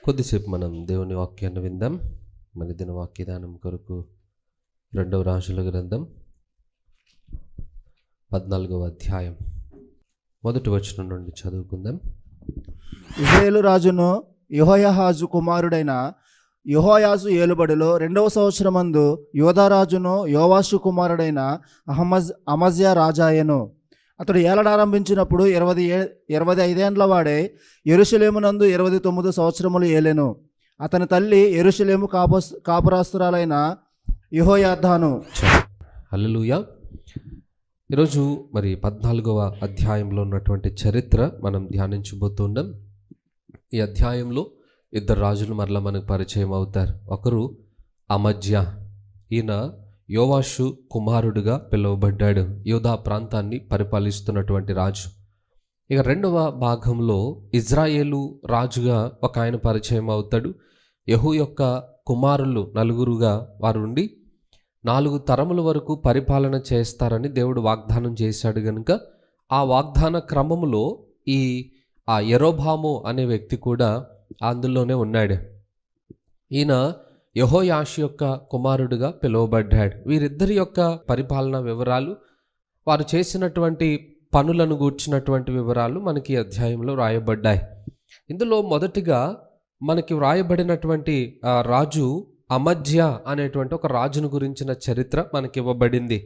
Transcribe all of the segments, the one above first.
కొద్దిసేపు మనం దేవుని వాక్యాన్ని విందాం. మరి దిన వాక్యదానం కొరకు 2వ రాజుల గ్రంథం 14వ అధ్యాయం 1వ వచనం నుండి చదువుకుందాం. ఇశ్రాయేలు రాజును యెహోయాహాజు కుమారుడైన యెహోయాజు ఏలుబడిలో 2వ సంవత్సరమందు యోధారాజును యోవాషు కుమారుడైన అమజ్యా రాజాయను. అతడు ఏలడారంభించినప్పుడు 25 ఏండ్ల వాడే యెరూషలేమునందు 29 సంవత్సరములు ఏలెను. అతని తల్లి యెరూషలేము కాపురాస్తురాలైన యెహోయాదాను. హల్లెలూయా. ఈరోజు మరి 14వ అధ్యాయంలో ఉన్నటువంటి చరిత్ర మనం ధ్యానించబోతున్నాం. ఈ అధ్యాయంలో 2 రాజులు మరలా మనకు పరిచయం అవుతారు. ఒకరు అమజ్యా, ఈయన యోవాషు కుమారుడుగా పిలువబడ్డాడు. యూదా ప్రాంతాన్ని పరిపాలిస్తున్నటువంటి రాజు. ఇక 2వ భాగంలో ఇజ్రాయేలు రాజుగా ఒక ఆయన పరిచయం అవుతాడు. యెహూ యొక్క కుమారులు 4గురుగా వారు ఉండి 4 తరముల వరకు పరిపాలన చేస్తారని దేవుడు వాగ్దానం చేశాడు గనుక ఆ వాగ్దాన క్రమములో ఆ యెరోబాము అనే వ్యక్తి కూడా అందులోనే ఉన్నాడు. ఈయన యెహోయాషు యొక్క కుమారుడుగా పిలువబడ్డాడు. వీరిద్దరి యొక్క పరిపాలన వివరాలు, వారు చేసినటువంటి పనులను గూర్చినటువంటి వివరాలు మనకి ఈ అధ్యాయంలో రాయబడ్డాయి. ఇందులో మొదటిగా మనకి వ్రాయబడినటువంటి రాజు అమజ్యా అనేటువంటి ఒక రాజును గురించిన చరిత్ర మనకి ఇవ్వబడింది.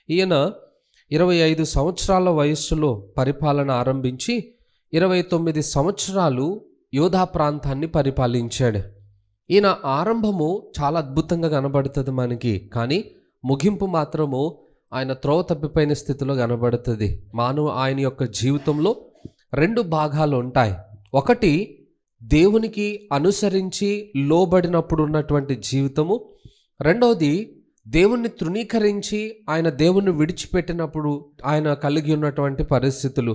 ఈయన 25 సంవత్సరాల వయస్సులో పరిపాలన ఆరంభించి 29 సంవత్సరాలు యూదా ప్రాంతాన్ని పరిపాలించాడు. ఈయన ఆరంభము చాలా అద్భుతంగా కనబడుతుంది మనకి, కానీ ముగింపు మాత్రము ఆయన త్రోవ తప్పిపోయిన స్థితిలో కనబడుతుంది. ఆయన యొక్క జీవితంలో 2 భాగాలు ఉంటాయి. ఒకటి దేవునికి అనుసరించి లోబడినప్పుడు ఉన్నటువంటి జీవితము, రెండవది దేవుణ్ణి తృణీకరించి ఆయన దేవుణ్ణి విడిచిపెట్టినప్పుడు ఆయన కలిగి ఉన్నటువంటి పరిస్థితులు.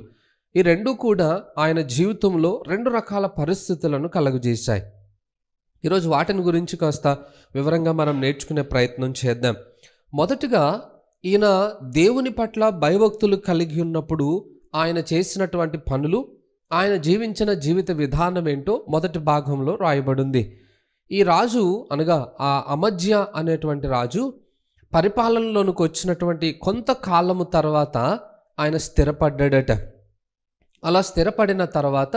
ఈ 2 కూడా ఆయన జీవితంలో 2 రకాల పరిస్థితులను కలుగజేశాయి. ఈరోజు వాటిని గురించి కాస్త వివరంగా మనం నేర్చుకునే ప్రయత్నం చేద్దాం. మొదటిగా ఈయన దేవుని పట్ల భయభక్తులు కలిగి ఉన్నప్పుడు ఆయన చేసినటువంటి పనులు, ఆయన జీవించిన జీవిత విధానం ఏంటో మొదటి భాగంలో రాయబడింది. ఈ రాజు అనగా ఆ అమజ్యా అనేటువంటి రాజు పరిపాలనలోనికి వచ్చినటువంటి కొంతకాలము తర్వాత ఆయన స్థిరపడ్డాడట. అలా స్థిరపడిన తర్వాత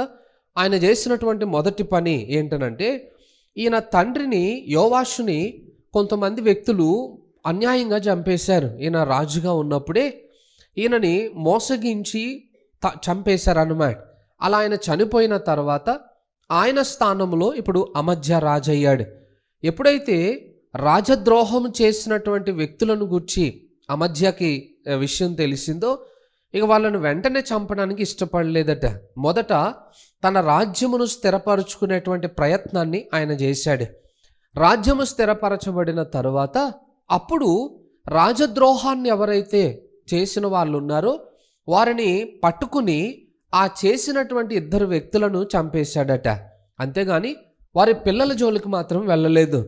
ఆయన చేసినటువంటి మొదటి పని ఏంటనంటే, ఈయన తండ్రిని యోవాషుని కొంతమంది వ్యక్తులు అన్యాయంగా చంపేశారు. ఈయన రాజుగా ఉన్నప్పుడే ఈయనని మోసగించి చంపేశారు అన్నమాట. అలా ఆయన చనిపోయిన తర్వాత ఆయన స్థానంలో ఇప్పుడు అమజ్యా రాజు అయ్యాడు. ఎప్పుడైతే రాజద్రోహం చేసినటువంటి వ్యక్తులను గూర్చి అమజ్యాకి విషయం తెలిసిందో, ఇక వాళ్ళను వెంటనే చంపడానికి ఇష్టపడలేదట. మొదట తన రాజ్యమును స్థిరపరచుకునేటువంటి ప్రయత్నాన్ని ఆయన చేశాడు. రాజ్యము స్థిరపరచబడిన తరువాత అప్పుడు రాజద్రోహాన్ని ఎవరైతే చేసిన వాళ్ళు ఉన్నారో వారిని పట్టుకుని ఆ చేసినటువంటి 2 వ్యక్తులను చంపేశాడట. అంతేగాని వారి పిల్లల జోలికి మాత్రం వెళ్ళలేదు.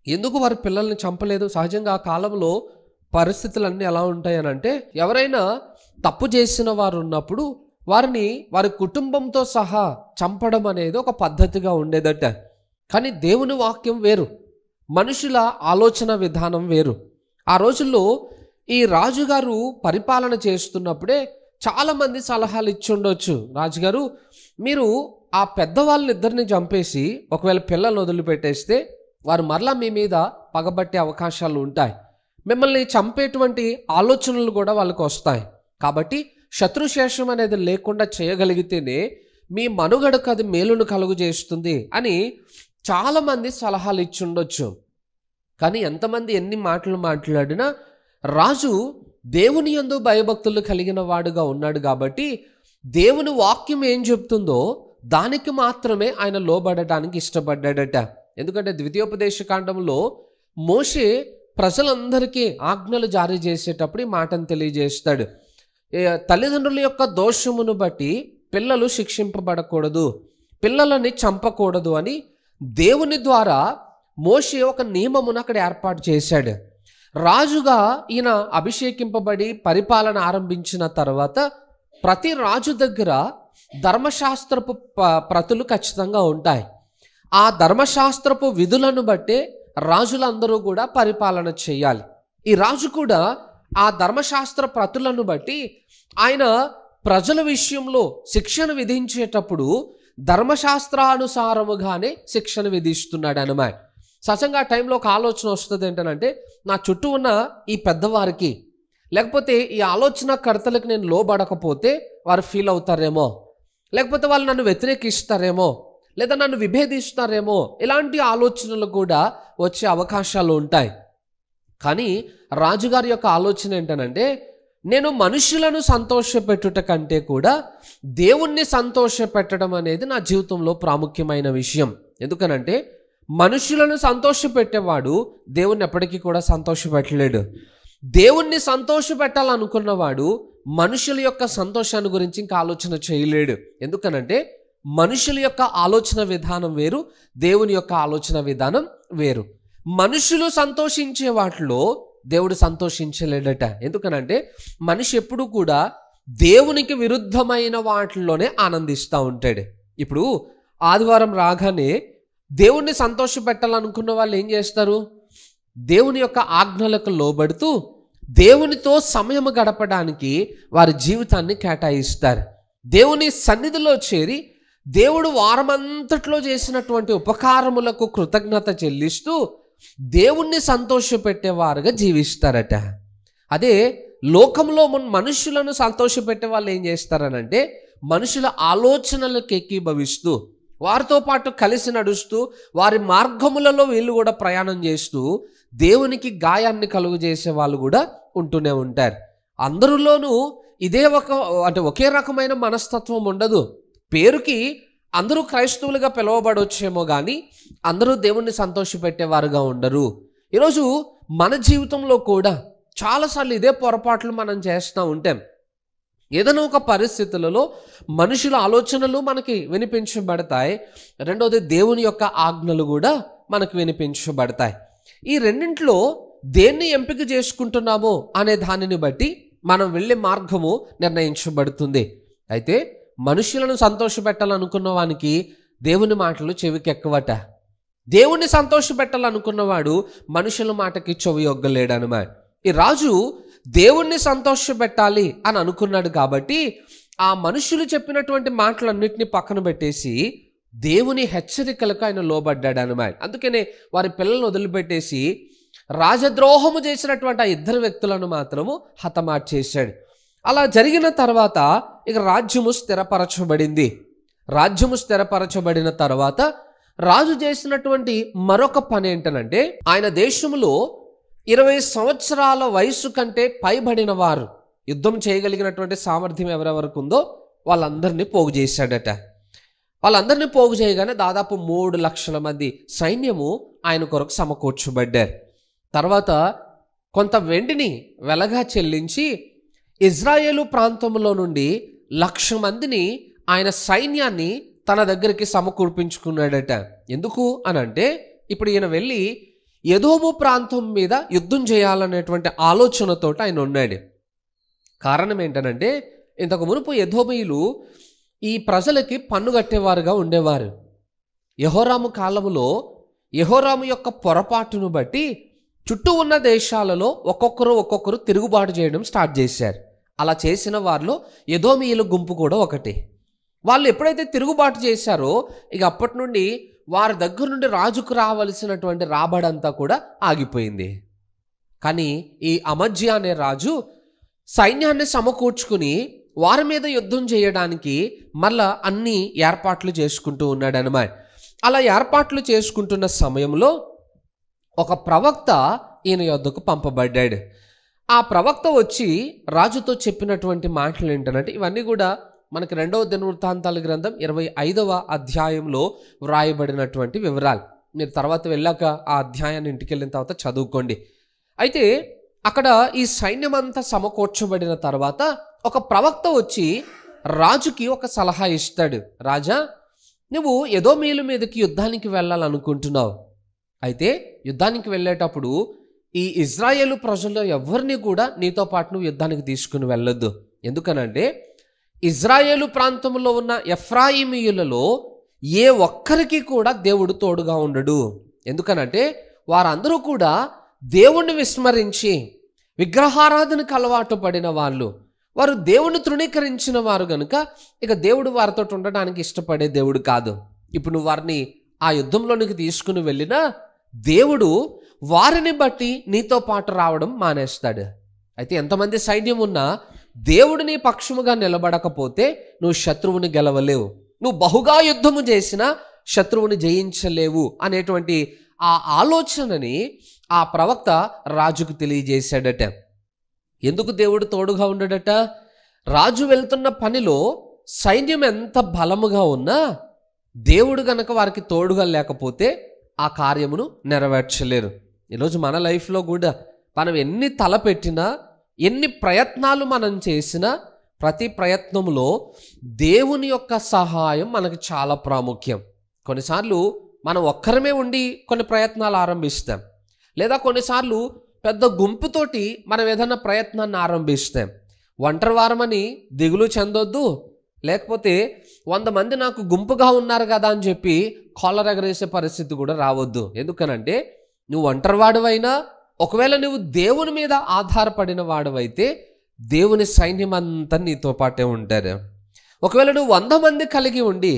ఎందుకు వారి పిల్లల్ని చంపలేదు? సహజంగా ఆ కాలంలో పరిస్థితులన్నీ ఎలా ఉంటాయనంటే, ఎవరైనా తప్పు చేసిన వారు ఉన్నప్పుడు వారిని వారి కుటుంబంతో సహా చంపడం అనేది ఒక పద్ధతిగా ఉండేదట. కానీ దేవుని వాక్యం వేరు, మనుషుల ఆలోచన విధానం వేరు. ఆ రోజుల్లో ఈ రాజుగారు పరిపాలన చేస్తున్నప్పుడే చాలామంది సలహాలు ఇచ్చి ఉండొచ్చు. రాజుగారు, మీరు ఆ పెద్దవాళ్ళిద్దరిని చంపేసి ఒకవేళ పిల్లల్ని వదిలిపెట్టేస్తే వారు మరలా మీ మీద పగబట్టే అవకాశాలు ఉంటాయి. మిమ్మల్ని చంపేటువంటి ఆలోచనలు కూడా వాళ్ళకు వస్తాయి. కాబట్టి శత్రుశేషం అనేది లేకుండా చేయగలిగితేనే మీ మనుగడకు అది మేలును కలుగు చేస్తుంది అని చాలామంది సలహాలు ఇచ్చి ఉండొచ్చు. కానీ ఎంతమంది ఎన్ని మాటలు మాట్లాడినా రాజు దేవుని యందు భయభక్తులు కలిగిన వాడుగా ఉన్నాడు కాబట్టి దేవుని వాక్యం ఏం చెప్తుందో దానికి మాత్రమే ఆయన లోబడడానికి ఇష్టపడ్డాడట. ఎందుకంటే ద్వితీయోపదేశకాండంలో మోషే ప్రజలందరికీ ఆజ్ఞలు జారీ చేసేటప్పుడు ఈ మాటను తెలియజేస్తాడు. తల్లిదండ్రుల యొక్క దోషమును బట్టి పిల్లలు శిక్షింపబడకూడదు, పిల్లలని చంపకూడదు అని దేవుని ద్వారా మోషే ఒక నియమమును అక్కడ ఏర్పాటు చేశాడు. రాజుగా ఈయన అభిషేకింపబడి పరిపాలన ఆరంభించిన తర్వాత ప్రతి రాజు దగ్గర ధర్మశాస్త్రపు ప్రతులు ఖచ్చితంగా ఉంటాయి. ఆ ధర్మశాస్త్రపు విధులను బట్టే రాజులందరూ కూడా పరిపాలన చేయాలి. ఈ రాజు కూడా ఆ ధర్మశాస్త్ర ప్రతులను బట్టి ఆయన ప్రజల విషయంలో శిక్షణ విధించేటప్పుడు ధర్మశాస్త్రానుసారముగానే శిక్షణ విధిస్తున్నాడు అన్నమాట. సహజంగా ఆ టైంలో ఒక ఆలోచన వస్తుంది ఏంటంటే, నా చుట్టూ ఉన్న ఈ పెద్దవారికి లేకపోతే ఈ ఆలోచన కర్తలకు నేను లోబడకపోతే వారు ఫీల్ అవుతారేమో, లేకపోతే వాళ్ళు నన్ను వ్యతిరేకిస్తారేమో, లేదా నన్ను విభేదిస్తారేమో, ఇలాంటి ఆలోచనలు కూడా వచ్చే అవకాశాలు ఉంటాయి. కానీ రాజుగారి యొక్క ఆలోచన ఏంటనంటే, నేను మనుషులను సంతోషపెట్టుట కంటే కూడా దేవుణ్ణి సంతోషపెట్టడం అనేది నా జీవితంలో ప్రాముఖ్యమైన విషయం. ఎందుకనంటే మనుషులను సంతోషపెట్టేవాడు దేవుణ్ణి ఎప్పటికీ కూడా సంతోషపెట్టలేడు. దేవుణ్ణి సంతోషపెట్టాలనుకున్నవాడు మనుషుల యొక్క సంతోషాన్ని గురించి ఇంకా ఆలోచన చేయలేడు. ఎందుకనంటే మనుషుల యొక్క ఆలోచన విధానం వేరు, దేవుని యొక్క ఆలోచన విధానం వేరు. మనుషులు సంతోషించే వాటిలో దేవుడు సంతోషించలేడట. ఎందుకనంటే మనిషి ఎప్పుడు కూడా దేవునికి విరుద్ధమైన వాటిల్లోనే ఆనందిస్తూ ఉంటాడు. ఇప్పుడు ఆదివారం రాగానే దేవుణ్ణి సంతోషపెట్టాలనుకున్న వాళ్ళు ఏం చేస్తారు? దేవుని యొక్క ఆజ్ఞలకు లోబడుతూ దేవునితో సమయం గడపడానికి వారి జీవితాన్ని కేటాయిస్తారు. దేవుని సన్నిధిలో చేరి దేవుడు వారమంతట్లో చేసినటువంటి ఉపకారములకు కృతజ్ఞత చెల్లిస్తూ దేవుణ్ణి సంతోషపెట్టేవారుగా జీవిస్తారట. అదే లోకంలో మనుషులను సంతోషపెట్టే వాళ్ళు ఏం చేస్తారనంటే, మనుషుల ఆలోచనలకు ఏకీభవిస్తూ వారితో పాటు కలిసి నడుస్తూ వారి మార్గములలో వీళ్ళు కూడా ప్రయాణం చేస్తూ దేవునికి గాయాన్ని కలుగు చేసే వాళ్ళు కూడా ఉంటూనే ఉంటారు. అందరిలోనూ ఇదే ఒకే రకమైన మనస్తత్వం ఉండదు. పేరుకి అందరూ క్రైస్తవులుగా పిలువబడొచ్చేమో కానీ అందరూ దేవుణ్ణి సంతోషపెట్టేవారుగా ఉండరు. ఈరోజు మన జీవితంలో కూడా చాలాసార్లు ఇదే పొరపాట్లు మనం చేస్తూ ఉంటాం. ఏదైనా ఒక పరిస్థితులలో మనుషుల ఆలోచనలు మనకి వినిపించబడతాయి, రెండోది దేవుని యొక్క ఆజ్ఞలు కూడా మనకు వినిపించబడతాయి. ఈ రెండింటిలో దేన్ని ఎంపిక చేసుకుంటున్నామో అనే దానిని బట్టి మనం వెళ్ళే మార్గము నిర్ణయించబడుతుంది. అయితే మనుషులను సంతోషపెట్టాలనుకున్న వానికి దేవుని మాటలు చెవికెక్కవట. దేవుణ్ణి సంతోషపెట్టాలనుకున్నవాడు మనుషుల మాటకి చెవి ఒగ్గలేడనమాట. ఈ రాజు దేవుణ్ణి సంతోషపెట్టాలి అని అనుకున్నాడు కాబట్టి ఆ మనుషులు చెప్పినటువంటి మాటలన్నింటినీ పక్కన పెట్టేసి దేవుని హెచ్చరికలకు ఆయన లోబడ్డాడు అనమాట. అందుకనే వారి పిల్లలను వదిలిపెట్టేసి రాజద్రోహము చేసినటువంటి ఆ ఇద్దరు వ్యక్తులను మాత్రము హతమార్చేశాడు. అలా జరిగిన తర్వాత ఇక రాజ్యము స్థిరపరచబడింది. రాజ్యము స్థిరపరచబడిన తర్వాత రాజు చేసినటువంటి మరొక పని ఏంటనంటే, ఆయన దేశంలో 20 సంవత్సరాల వయసు కంటే పైబడిన వారు యుద్ధం చేయగలిగినటువంటి సామర్థ్యం ఎవరెవరికి ఉందో వాళ్ళందరినీ పోగు చేశాడట. వాళ్ళందరినీ పోగు చేయగానే దాదాపు 3 లక్షల మంది సైన్యము ఆయన కొరకు సమకూర్చబడ్డారు. తర్వాత కొంత వెండిని వెలగా చెల్లించి ఇజ్రాయేలు ప్రాంతంలో నుండి 1,00,000 మందిని ఆయన సైన్యాన్ని తన దగ్గరికి సమకూర్పించుకున్నాడట. ఎందుకు అనంటే, ఇప్పుడు ఈయన వెళ్ళి ఎదోము ప్రాంతం మీద యుద్ధం చేయాలనేటువంటి ఆలోచనతో ఆయన ఉన్నాడు. కారణం ఏంటనంటే, ఇంతకు మునుపు ఎదోమీయులు ఈ ప్రజలకి పన్ను కట్టేవారుగా ఉండేవారు. యెహోరాము కాలములో యెహోరాము యొక్క పొరపాటును బట్టి చుట్టూ ఉన్న దేశాలలో ఒక్కొక్కరు తిరుగుబాటు చేయడం స్టార్ట్ చేశారు. అలా చేసిన వారిలో ఎదోమీయుల గుంపు కూడా ఒకటి. వాళ్ళు ఎప్పుడైతే తిరుగుబాటు చేశారో ఇక అప్పటి నుండి వారి దగ్గర నుండి రాజుకు రావలసినటువంటి రాబడంతా కూడా ఆగిపోయింది. కానీ ఈ అమజ్యా అనే రాజు సైన్యాన్ని సమకూర్చుకుని వారి మీద యుద్ధం చేయడానికి మళ్ళా అన్ని ఏర్పాట్లు చేసుకుంటూ ఉన్నాడు అన్నమాట. అలా ఏర్పాట్లు చేసుకుంటున్న సమయంలో ఒక ప్రవక్త ఈయన యొద్దకు పంపబడ్డాడు. ఆ ప్రవక్త వచ్చి రాజుతో చెప్పినటువంటి మాటలు ఏంటంటే, ఇవన్నీ కూడా మనకి 2వ దినవృత్తాంతాల గ్రంథం 25వ అధ్యాయంలో వ్రాయబడినటువంటి వివరాలు. మీరు తర్వాత వెళ్ళాక ఆ అధ్యాయాన్ని ఇంటికి వెళ్ళిన తర్వాత చదువుకోండి. అయితే అక్కడ ఈ సైన్యం అంతా సమకూర్చబడిన తర్వాత ఒక ప్రవక్త వచ్చి రాజుకి ఒక సలహా ఇస్తాడు. రాజా, నువ్వు ఎదోమీయుల మీదకి యుద్ధానికి వెళ్ళాలనుకుంటున్నావు. అయితే యుద్ధానికి వెళ్ళేటప్పుడు ఈ ఇజ్రాయేలు ప్రజల్లో ఎవరిని కూడా నీతో పాటు నువ్వు యుద్ధానికి తీసుకుని వెళ్ళొద్దు. ఎందుకనంటే ఇజ్రాయేలు ప్రాంతంలో ఉన్న ఎఫ్రాయిమీయులలో ఏ ఒక్కరికి కూడా దేవుడు తోడుగా ఉండడు. ఎందుకనంటే వారందరూ కూడా దేవుణ్ణి విస్మరించి విగ్రహారాధనకు అలవాటు పడిన వాళ్ళు, వారు దేవుణ్ణి తృణీకరించిన వారు గనుక ఇక దేవుడు వారితో ఉండడానికి ఇష్టపడే దేవుడు కాదు. ఇప్పుడు నువ్వు వారిని ఆ యుద్ధంలోనికి తీసుకుని వెళ్ళినా దేవుడు వారిని బట్టి నీతో పాటు రావడం మానేస్తాడు. అయితే ఎంతమంది సైన్యం ఉన్నా దేవుడు నీ పక్షముగా నిలబడకపోతే నువ్వు శత్రువుని గెలవలేవు. నువ్వు బహుగా యుద్ధము చేసినా శత్రువుని జయించలేవు అనేటువంటి ఆ ఆలోచనని ఆ ప్రవక్త రాజుకు తెలియజేశాడట. ఎందుకు దేవుడు తోడుగా ఉండడట? రాజు వెళ్తున్న పనిలో సైన్యం ఎంత బలముగా ఉన్నా దేవుడు గనక వారికి తోడుగా లేకపోతే ఆ కార్యమును నెరవేర్చలేరు. ఈరోజు మన లైఫ్లో కూడా మనం ఎన్ని తలపెట్టినా, ఎన్ని ప్రయత్నాలు మనం చేసినా ప్రతి ప్రయత్నంలో దేవుని యొక్క సహాయం మనకు చాలా ప్రాముఖ్యం. కొన్నిసార్లు మనం ఒక్కరమే ఉండి కొన్ని ప్రయత్నాలు ఆరంభిస్తాం, లేదా కొన్నిసార్లు పెద్ద గుంపుతోటి మనం ఏదైనా ప్రయత్నాన్ని ఆరంభిస్తాం. ఒంటరి వారమని దిగులు చెందొద్దు, లేకపోతే 100 మంది నాకు గుంపుగా ఉన్నారు కదా అని చెప్పి కాలర్ ఎగరేసే పరిస్థితి కూడా రావద్దు. ఎందుకనంటే నువ్వు ఒంటరి వాడివైనా, ఒకవేళ నువ్వు దేవుని మీద ఆధారపడిన వాడివైతే దేవుని సైన్యం అంతా నీతో పాటే ఉంటారు. ఒకవేళ నువ్వు 100 మంది కలిగి ఉండి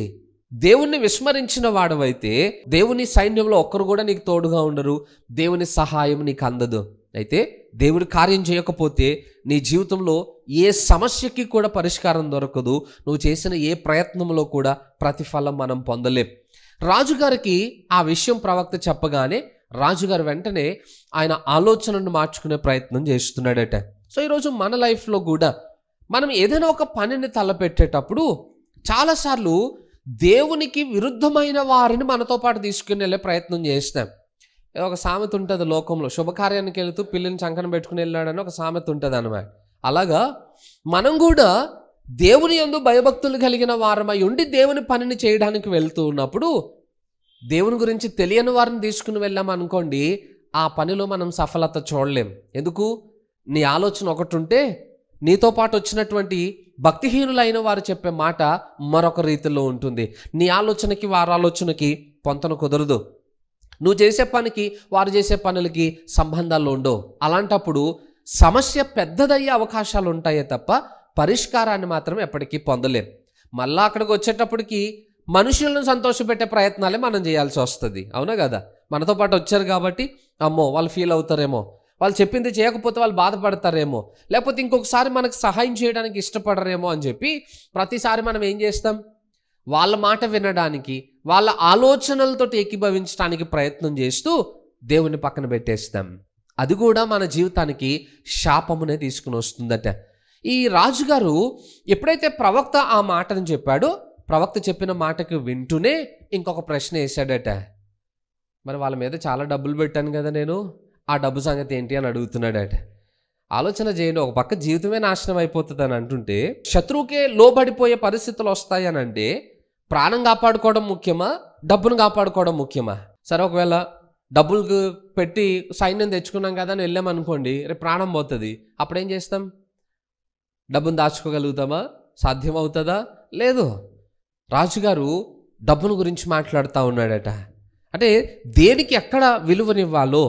దేవుణ్ణి విస్మరించిన వాడవైతే దేవుని సైన్యంలో ఒక్కరు కూడా నీకు తోడుగా ఉండరు, దేవుని సహాయం నీకు అందదు. అయితే దేవుడు కార్యం చేయకపోతే నీ జీవితంలో ఏ సమస్యకి కూడా పరిష్కారం దొరకదు. నువ్వు చేసిన ఏ ప్రయత్నంలో కూడా ప్రతిఫలం మనం పొందలేం. రాజుగారికి ఆ విషయం ప్రవక్త చెప్పగానే రాజుగారు వెంటనే ఆయన ఆలోచనను మార్చుకునే ప్రయత్నం చేస్తున్నాడట. సో ఈరోజు మన లైఫ్లో కూడా మనం ఏదైనా ఒక పనిని తలపెట్టేటప్పుడు చాలాసార్లు దేవునికి విరుద్ధమైన వారిని మనతో పాటు తీసుకుని వెళ్ళే ప్రయత్నం చేస్తాం. ఒక సామెత ఉంటుంది లోకంలో, శుభకార్యానికి వెళుతూ పిల్లిని చంకన పెట్టుకుని వెళ్ళాడని ఒక సామెత ఉంటుంది అన్నమాట. అలాగా మనం కూడా దేవుని యందు భయభక్తులు కలిగిన వారమై ఉండి దేవుని పనిని చేయడానికి వెళ్తూ ఉన్నప్పుడు దేవుని గురించి తెలియని వారిని తీసుకుని వెళ్ళామనుకోండి, ఆ పనిలో మనం సఫలత చూడలేం. ఎందుకు? నీ ఆలోచన ఒకటి ఉంటే నీతో పాటు వచ్చినటువంటి భక్తిహీనులైన వారు చెప్పే మాట మరొక రీతిలో ఉంటుంది. నీ ఆలోచనకి వారి ఆలోచనకి పొంతన కుదరదు. నువ్వు చేసే పనికి వారు చేసే పనులకి సంబంధాలు ఉండవు. అలాంటప్పుడు సమస్య పెద్దదయ్యే అవకాశాలు ఉంటాయే తప్ప పరిష్కారాన్ని మాత్రం ఎప్పటికీ పొందలేం. మళ్ళా అక్కడికి వచ్చేటప్పటికి మనుషులను సంతోషపెట్టే ప్రయత్నాలే మనం చేయాల్సి వస్తుంది. అవునా కదా? మనతో పాటు వచ్చారు కాబట్టి అమ్మో వాళ్ళు ఫీల్ అవుతారేమో, వాళ్ళు చెప్పింది చేయకపోతే వాళ్ళు బాధపడతారేమో, లేకపోతే ఇంకొకసారి మనకు సహాయం చేయడానికి ఇష్టపడరేమో అని చెప్పి ప్రతిసారి మనం ఏం చేస్తాం? వాళ్ళ మాట వినడానికి, వాళ్ళ ఆలోచనలతో ఏకీభవించడానికి ప్రయత్నం చేస్తూ దేవుని పక్కన పెట్టేస్తాం. అది కూడా మన జీవితానికి శాపమునే తీసుకుని వస్తుందట. ఈ రాజుగారు ఎప్పుడైతే ప్రవక్త ఆ మాటను చెప్పాడో, ప్రవక్త చెప్పిన మాటకు వింటూనే ఇంకొక ప్రశ్న వేశాడట. మరి వాళ్ళ మీద చాలా డబ్బులు పెట్టాను కదా నేను, ఆ డబ్బు సంగతి ఏంటి అని అడుగుతున్నాడట. ఆలోచన చేయండి, ఒక పక్క జీవితమే నాశనం అయిపోతుంది అని అంటుంటే, శత్రువుకే లోబడిపోయే పరిస్థితులు వస్తాయని అంటే ప్రాణం కాపాడుకోవడం ముఖ్యమా, డబ్బును కాపాడుకోవడం ముఖ్యమా? సరే, ఒకవేళ డబ్బులు పెట్టి సైన్యం తెచ్చుకున్నాం కదా అని వెళ్ళామనుకోండి, రేపు ప్రాణం పోతుంది. అప్పుడేం చేస్తాం? డబ్బును దాచుకోగలుగుతామా? సాధ్యం అవుతుందా? లేదు. రాజుగారు డబ్బును గురించి మాట్లాడుతూ ఉన్నాడట. అంటే దేనికి ఎక్కడ విలువనివ్వాలో,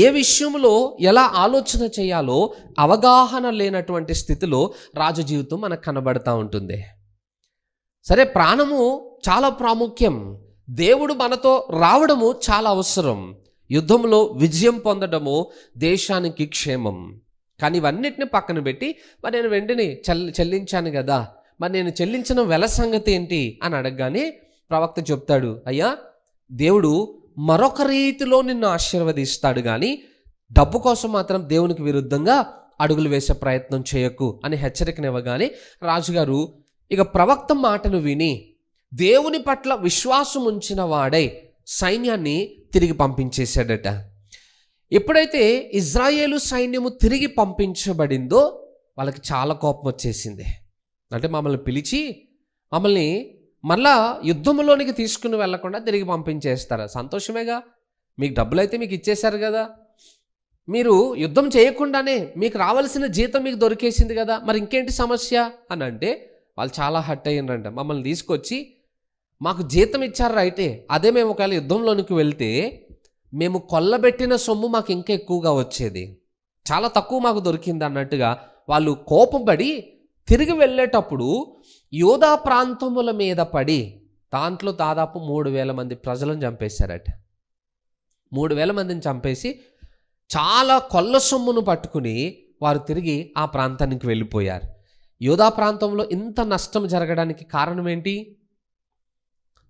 ఏ విషయంలో ఎలా ఆలోచన చేయాలో అవగాహన లేనటువంటి స్థితిలో రాజు జీవితం మనకు కనబడతా ఉంటుంది. సరే, ప్రాణము చాలా ప్రాముఖ్యం, దేవుడు మనతో రావడము చాలా అవసరం, యుద్ధంలో విజయం పొందడము దేశానికి క్షేమం. కానీ ఇవన్నిటిని పక్కన పెట్టి మరి నేను వెంటనే చెల్లించాను కదా, మరి నేను చెల్లించిన వెల సంగతి ఏంటి అని అడగగానే ప్రవక్త చెప్తాడు, అయ్యా దేవుడు మరొక రీతిలో నిన్ను ఆశీర్వదిస్తాడు, కానీ డబ్బు కోసం మాత్రం దేవునికి విరుద్ధంగా అడుగులు వేసే ప్రయత్నం చేయకు అని హెచ్చరికనివ్వగానే రాజుగారు ఇక ప్రవక్త మాటను విని దేవుని పట్ల విశ్వాసం ఉంచిన వాడై సైన్యాన్ని తిరిగి పంపించేశాడట. ఎప్పుడైతే ఇజ్రాయేలు సైన్యము తిరిగి పంపించబడిందో వాళ్ళకి చాలా కోపం వచ్చేసింది. అంటే మమ్మల్ని పిలిచి మమ్మల్ని మళ్ళా యుద్ధంలోనికి తీసుకుని వెళ్లకుండా తిరిగి పంపించేస్తారా? సంతోషమేగా, మీకు డబ్బులైతే మీకు ఇచ్చేశారు కదా, మీరు యుద్ధం చేయకుండానే మీకు రావాల్సిన జీతం మీకు దొరికేసింది కదా, మరి ఇంకేంటి సమస్య అని అంటే వాళ్ళు చాలా హట్ అయ్యిండ్రంట. మమ్మల్ని తీసుకొచ్చి మాకు జీతం ఇచ్చారు రైటే, అదే మేము ఒకవేళ యుద్ధంలోనికి వెళ్తే మేము కొల్లబెట్టిన సొమ్ము మాకు ఇంకా ఎక్కువగా వచ్చేది, చాలా తక్కువ మాకు దొరికింది అన్నట్టుగా వాళ్ళు కోపపడి తిరిగి వెళ్ళేటప్పుడు యోధా ప్రాంతముల మీద పడి దాంట్లో దాదాపు 3,000 మంది ప్రజలను చంపేశారట. 3,000 మందిని చంపేసి చాలా కొల్ల సొమ్మును పట్టుకుని వారు తిరిగి ఆ ప్రాంతానికి వెళ్ళిపోయారు. యోధా ప్రాంతంలో ఇంత నష్టం జరగడానికి కారణం ఏంటి?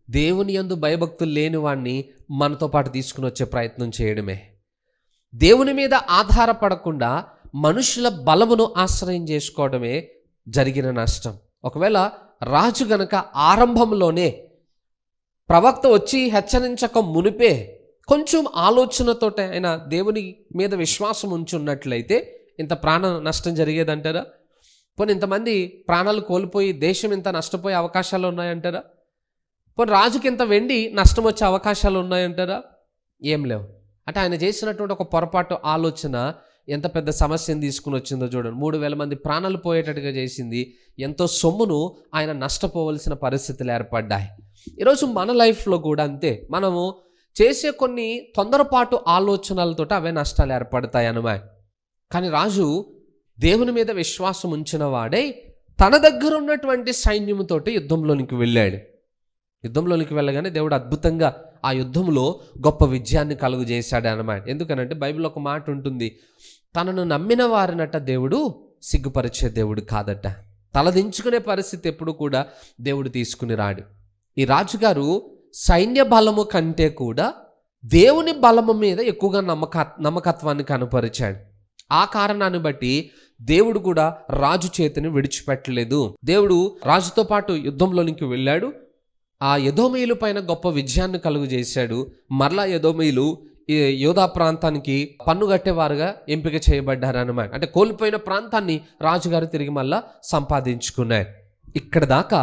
దేవుని యందు భయభక్తులు లేని వాడిని మనతో పాటు తీసుకుని వచ్చే ప్రయత్నం చేయడమే. దేవుని మీద ఆధారపడకుండా మనుషుల బలమును ఆశ్రయం చేసుకోవడమే జరిగిన నష్టం. ఒకవేళ రాజు గనక ఆరంభంలోనే ప్రవక్త వచ్చి హెచ్చరించక మునిపే కొంచెం ఆలోచనతో ఆయన దేవుని మీద విశ్వాసం ఉంచున్నట్లయితే ఇంత ప్రాణ నష్టం జరిగేదంటారా? పోనీ ఇంతమంది ప్రాణాలు కోల్పోయి దేశం ఇంత నష్టపోయే అవకాశాలు ఉన్నాయంటారా? పోనీ రాజుకి ఇంత వెండి నష్టం వచ్చే అవకాశాలు ఉన్నాయంటారా? ఏం లేవు. అంటే ఆయన చేసినటువంటి ఒక పొరపాటు ఆలోచన ఎంత పెద్ద సమస్యను తీసుకుని వచ్చిందో చూడండి. 3,000 మంది ప్రాణాలు పోయేటట్టుగా చేసింది. ఎంతో సొమ్మును ఆయన నష్టపోవలసిన పరిస్థితులు ఏర్పడ్డాయి. ఈరోజు మన లైఫ్లో కూడా అంతే. మనము చేసే కొన్ని తొందరపాటు ఆలోచనలతో అవే నష్టాలు ఏర్పడతాయి అన్నమాట. కానీ రాజు దేవుని మీద విశ్వాసం ఉంచిన వాడై తన దగ్గర ఉన్నటువంటి సైన్యముతోటి యుద్ధంలోనికి వెళ్ళాడు. యుద్ధంలోనికి వెళ్ళగానే దేవుడు అద్భుతంగా ఆ యుద్ధంలో గొప్ప విజయాన్ని కలుగు చేశాడు అన్నమాట. ఎందుకనంటే బైబిల్లో ఒక మాట ఉంటుంది, తనను నమ్మిన వారినట దేవుడు సిగ్గుపరిచే దేవుడు కాదట. తలదించుకునే పరిస్థితి ఎప్పుడు కూడా దేవుడు తీసుకుని రాడు. ఈ రాజుగారు సైన్య బలము కంటే కూడా దేవుని బలము మీద ఎక్కువగా నమ్మకత్వాన్ని కనపరిచాడు. ఆ కారణాన్ని బట్టి దేవుడు కూడా రాజు చేతిని విడిచిపెట్టలేదు. దేవుడు రాజుతో పాటు యుద్ధంలోనికి వెళ్ళాడు. ఆ ఎదోమీయుల పైన గొప్ప విజయాన్ని కలుగు చేశాడు. మరలా ఎదోమీయులు ఈ యోధా ప్రాంతానికి పన్ను కట్టేవారుగా ఎంపిక చేయబడ్డారు అన్నమాట. అంటే కోల్పోయిన ప్రాంతాన్ని రాజుగారు తిరిగి మళ్ళా సంపాదించుకున్నారు. ఇక్కడ దాకా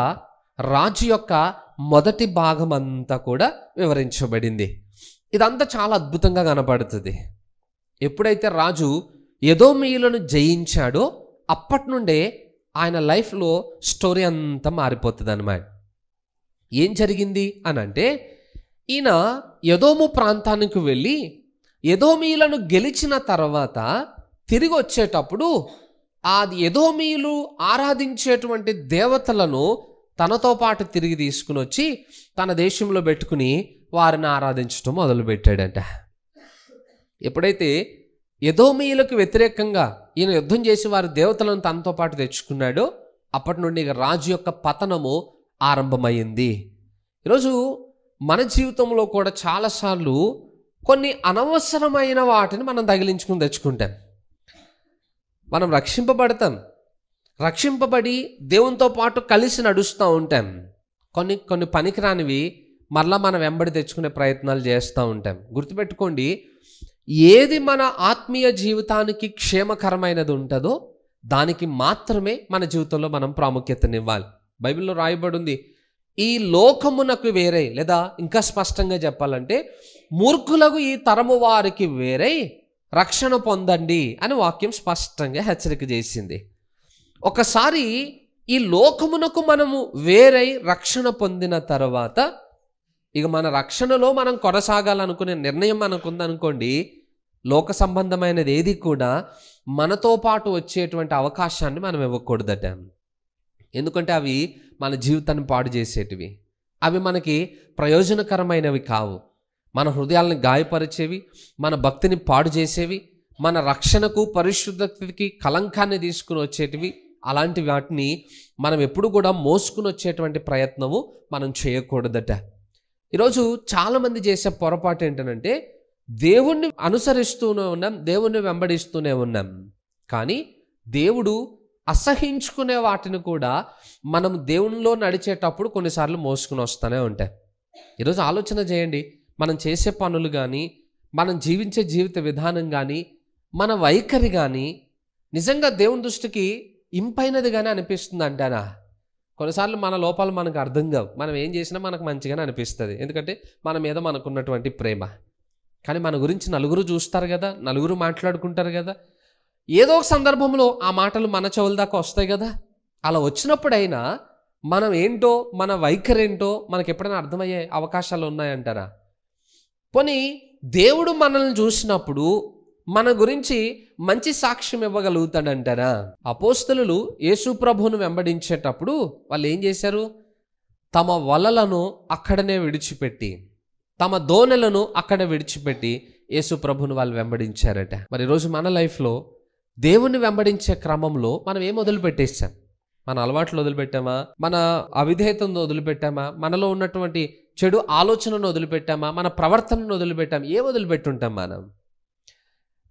రాజు యొక్క మొదటి భాగం అంతా కూడా వివరించబడింది. ఇదంతా చాలా అద్భుతంగా కనపడుతుంది. ఎప్పుడైతే రాజు ఎదోమీయులను జయించాడో అప్పటి నుండే ఆయన లైఫ్లో స్టోరీ అంతా మారిపోతుంది అన్నమాట. ఏం జరిగింది అని అంటే, ఈయన ఎదోము ప్రాంతానికి వెళ్ళి ఎదోమీయులను గెలిచిన తర్వాత తిరిగి వచ్చేటప్పుడు ఆ ఎదోమీయులు ఆరాధించేటువంటి దేవతలను తనతో పాటు తిరిగి తీసుకుని వచ్చి తన దేశంలో పెట్టుకుని వారిని ఆరాధించడం మొదలుపెట్టాడంట. ఎప్పుడైతే ఎదోమీయులకు వ్యతిరేకంగా ఈయన యుద్ధం చేసి వారి దేవతలను తనతో పాటు తెచ్చుకున్నాడో అప్పటి నుండి రాజు యొక్క పతనము ఆరంభమైంది. ఈరోజు మన జీవితంలో కూడా చాలాసార్లు కొన్ని అనవసరమైన వాటిని మనం తగిలించుకుని తెచ్చుకుంటాం. మనం రక్షింపబడి దేవునితో పాటు కలిసి నడుస్తూ ఉంటాం. కొన్ని పనికిరానివి మరలా మనం వెంబడి తెచ్చుకునే ప్రయత్నాలు చేస్తూ ఉంటాం. గుర్తుపెట్టుకోండి, ఏది మన ఆత్మీయ జీవితానికి క్షేమకరమైనది ఉంటుందో దానికి మాత్రమే మన జీవితంలో మనం ప్రాముఖ్యతనివ్వాలి. బైబిల్లో రాయబడి ఉంది, ఈ లోకమునకు వేరే, లేదా ఇంకా స్పష్టంగా చెప్పాలంటే మూర్ఖులకు ఈ తరము వారికి వేరే రక్షణ పొందండి అని వాక్యం స్పష్టంగా హెచ్చరిక చేసింది. ఒకసారి ఈ లోకమునకు మనము వేరై రక్షణ పొందిన తర్వాత ఇక మన రక్షణలో మనం కొనసాగాలనుకునే నిర్ణయం మనకుందనుకోండి, లోక సంబంధమైనది ఏది కూడా మనతో పాటు వచ్చేటువంటి అవకాశాన్ని మనం ఇవ్వకూడదట. ఎందుకంటే అవి మన జీవితాన్ని పాడు చేసేటివి, అవి మనకి ప్రయోజనకరమైనవి కావు. మన హృదయాలను గాయపరిచేవి, మన భక్తిని పాడు చేసేవి, మన రక్షణకు పరిశుద్ధతకి కలంకాన్ని తీసుకుని వచ్చేటివి. అలాంటి వాటిని మనం ఎప్పుడు కూడా మోసుకుని వచ్చేటువంటి ప్రయత్నము మనం చేయకూడదట. ఈరోజు చాలామంది చేసే పొరపాటు ఏంటంటే దేవుణ్ణి అనుసరిస్తూనే ఉన్నాం, దేవుణ్ణి వెంబడిస్తూనే ఉన్నాం, కానీ దేవుడు అసహించుకునే వాటిని కూడా మనం దేవునిలో నడిచేటప్పుడు కొన్నిసార్లు మోసుకుని వస్తూనే ఉంటాయి. ఈరోజు ఆలోచన చేయండి, మనం చేసే పనులు కానీ, మనం జీవించే జీవిత విధానం కానీ, మన వైఖరి కానీ నిజంగా దేవుని దృష్టికి ఇంపైనది కానీ అనిపిస్తుంది అంటారా? కొన్నిసార్లు మన లోపాలు మనకు అర్థం కావు, మనం ఏం చేసినా మనకు మంచిగానే అనిపిస్తుంది, ఎందుకంటే మన మీద మనకున్నటువంటి ప్రేమ. కానీ మన గురించి నలుగురు చూస్తారు కదా, నలుగురు మాట్లాడుకుంటారు కదా, ఏదో ఒక సందర్భంలో ఆ మాటలు మన చెవుల దాకా వస్తాయి కదా. అలా వచ్చినప్పుడైనా మనం ఏంటో, మన వైఖరి ఏంటో మనకి ఎప్పుడైనా అర్థమయ్యే అవకాశాలు ఉన్నాయంటారా? పోనీ దేవుడు మనల్ని చూసినప్పుడు మన గురించి మంచి సాక్ష్యం ఇవ్వగలుగుతాడంటారా? అపోస్తలులు యేసు ప్రభువును వెంబడించేటప్పుడు వాళ్ళు ఏం చేశారు? తమ వలలను అక్కడనే విడిచిపెట్టి, తమ దోణెలను అక్కడ విడిచిపెట్టి యేసు ప్రభువును వాళ్ళు వెంబడించారట. మరి ఈరోజు మన లైఫ్లో దేవుణ్ణి వెంబడించే క్రమంలో మనం ఏం వదిలిపెట్టేసాం? మన అలవాట్లు వదిలిపెట్టామా? మన అవిధేయతను వదిలిపెట్టామా? మనలో ఉన్నటువంటి చెడు ఆలోచనను వదిలిపెట్టామా? మన ప్రవర్తనను వదిలిపెట్టామా? ఏం వదిలిపెట్టుంటాం మనం?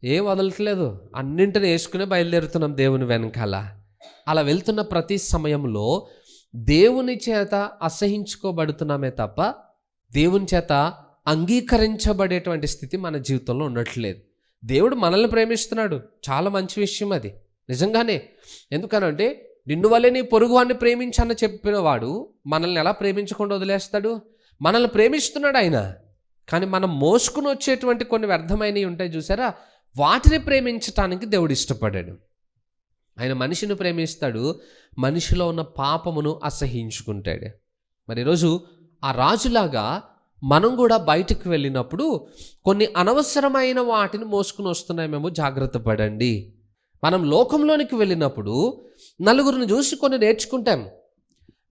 ఏం వదలట్లేదు, అన్నింటిని వేసుకునే బయలుదేరుతున్నాం దేవుని వెనకాల. అలా వెళ్తున్న ప్రతి సమయంలో దేవుని చేత అసహించుకోబడుతున్నామే తప్ప దేవుని చేత అంగీకరించబడేటువంటి స్థితి మన జీవితంలో ఉండట్లేదు. దేవుడు మనల్ని ప్రేమిస్తున్నాడు, చాలా మంచి విషయం అది, నిజంగానే. ఎందుకనంటే నిన్ను వల్లే నీ పొరుగువాన్ని ప్రేమించని చెప్పిన వాడు మనల్ని ఎలా ప్రేమించకుండా వదిలేస్తాడు? మనల్ని ప్రేమిస్తున్నాడు ఆయన. కానీ మనం మోసుకుని వచ్చేటువంటి కొన్ని వ్యర్థమైనవి ఉంటాయి చూసారా, వాటిని ప్రేమించటానికి దేవుడు ఇష్టపడాడు. ఆయన మనిషిని ప్రేమిస్తాడు, మనిషిలో ఉన్న పాపమును అసహించుకుంటాడు. మరి ఈరోజు ఆ రాజులాగా మనం కూడా బయటకు వెళ్ళినప్పుడు కొన్ని అనవసరమైన వాటిని మోసుకుని వస్తున్నామేమో జాగ్రత్త పడండి. మనం లోకంలోనికి వెళ్ళినప్పుడు నలుగురిని చూసి కొన్ని నేర్చుకుంటాం,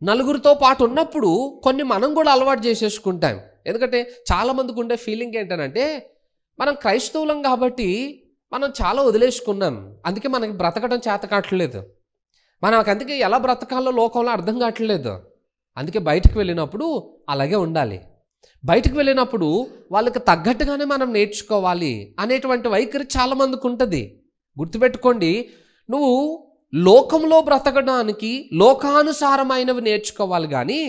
నలుగురితో పాటు ఉన్నప్పుడు కొన్ని మనం కూడా అలవాటు చేసేసుకుంటాం. ఎందుకంటే చాలామందికి ఉండే ఫీలింగ్ ఏంటంటే మనం క్రైస్తవులం కాబట్టి మనం చాలా వదిలేసుకున్నాం, అందుకే మనకి బ్రతకడం చేత కావట్లేదు, మనకు అందుకే ఎలా బ్రతకాలో లోకంలో అర్థం కావట్లేదు. అందుకే బయటకు వెళ్ళినప్పుడు అలాగే ఉండాలి. బయటకు వెళ్ళినప్పుడు వాళ్ళకి తగ్గట్టుగానే మనం నేర్చుకోవాలి అనేటువంటి వైఖరి చాలామందికి ఉంటుంది. గుర్తుపెట్టుకోండి, నువ్వు లోకంలో బ్రతకడానికి లోకానుసారమైనవి నేర్చుకోవాలి, కానీ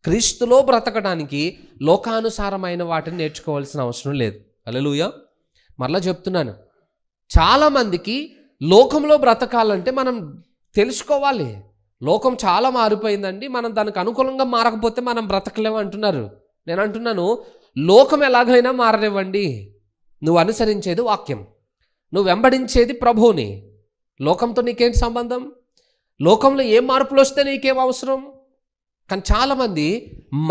క్రీస్తులో బ్రతకడానికి లోకానుసారమైన వాటిని నేర్చుకోవాల్సిన అవసరం లేదు. హల్లెలూయా. మరలా చెప్తున్నాను, చాలామందికి లోకంలో బ్రతకాలంటే మనం తెలుసుకోవాలి, లోకం చాలా మారిపోయిందండి, మనం దానికి అనుకూలంగా మారకపోతే మనం బ్రతకలేము అంటున్నారు. నేను అంటున్నాను, లోకం ఎలాగైనా మారనివ్వండి, నువ్వు అనుసరించేది వాక్యం, నువ్వు వెంబడించేది ప్రభువుని. లోకంతో నీకేంటి సంబంధం? లోకంలో ఏం మార్పులు వస్తే నీకేం అవసరం? కానీ చాలామంది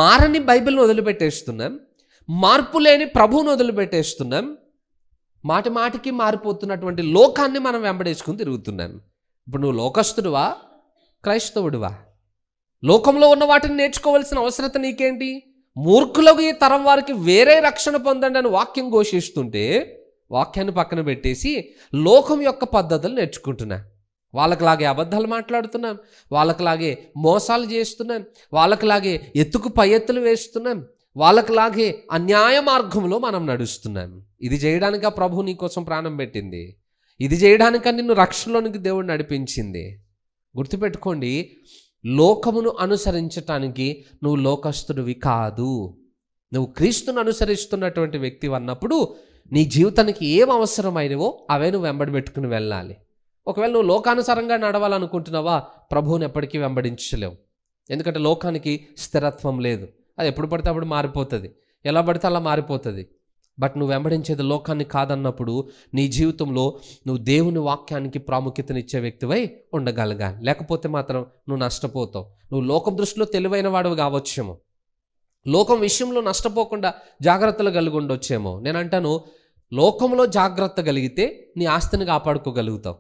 మారని బైబిల్ని వదిలిపెట్టేస్తున్నాం, మార్పు లేని ప్రభువుని వదిలిపెట్టేస్తున్నాం, మాటి మాటికి మారిపోతున్నటువంటి లోకాన్ని మనం వెంబడేసుకుని తిరుగుతున్నాం. ఇప్పుడు నువ్వు లోకస్తుడువా, క్రైస్తవుడువా? లోకంలో ఉన్న వాటిని నేర్చుకోవాల్సిన అవసరత నీకేంటి? మూర్ఖులకు ఈ తరం వారికి వేరే రక్షణ పొందండి అని వాక్యం ఘోషిస్తుంటే వాక్యాన్ని పక్కన పెట్టేసి లోకం యొక్క పద్ధతులు నేర్చుకుంటున్నా. వాళ్ళకిలాగే అబద్ధాలు మాట్లాడుతున్నాం, వాళ్ళకిలాగే మోసాలు చేస్తున్నాం, వాళ్ళకిలాగే ఎత్తుకు పై ఎత్తులు వేస్తున్నాం, వాళ్ళకిలాగే అన్యాయ మార్గంలో మనం నడుస్తున్నాం. ఇది చేయడానిక ప్రభు నీ కోసం ప్రాణం పెట్టింది, ఇది చేయడానిక నిన్ను రక్షణలోనికి దేవుడు నడిపించింది. గుర్తుపెట్టుకోండి, లోకమును అనుసరించటానికి నువ్వు లోకస్తుడివి కాదు, నువ్వు క్రీస్తును అనుసరిస్తున్నటువంటి వ్యక్తి అన్నప్పుడు నీ జీవితానికి ఏం అవసరమైనవో అవే నువ్వు వెంబడి పెట్టుకుని వెళ్ళాలి. ఒకవేళ నువ్వు లోకానుసారంగా నడవాలనుకుంటున్నావా, ప్రభువుని ఎప్పటికీ వెంబడించలేవు. ఎందుకంటే లోకానికి స్థిరత్వం లేదు, అది ఎప్పుడు పడితే అప్పుడు మారిపోతుంది, ఎలా పడితే అలా మారిపోతుంది. బట్ నువ్వు వెంబడించేది లోకాన్ని కాదన్నప్పుడు నీ జీవితంలో నువ్వు దేవుని వాక్యానికి ప్రాముఖ్యతనిచ్చే వ్యక్తివై ఉండగలగాలి. లేకపోతే మాత్రం నువ్వు నష్టపోతావు. నువ్వు లోకం దృష్టిలో తెలివైన వాడు కావచ్చేమో, లోకం విషయంలో నష్టపోకుండా జాగ్రత్తలు కలిగి ఉండొచ్చేమో. నేను అంటాను, లోకంలో జాగ్రత్త కలిగితే నీ ఆస్తిని కాపాడుకోగలుగుతావు,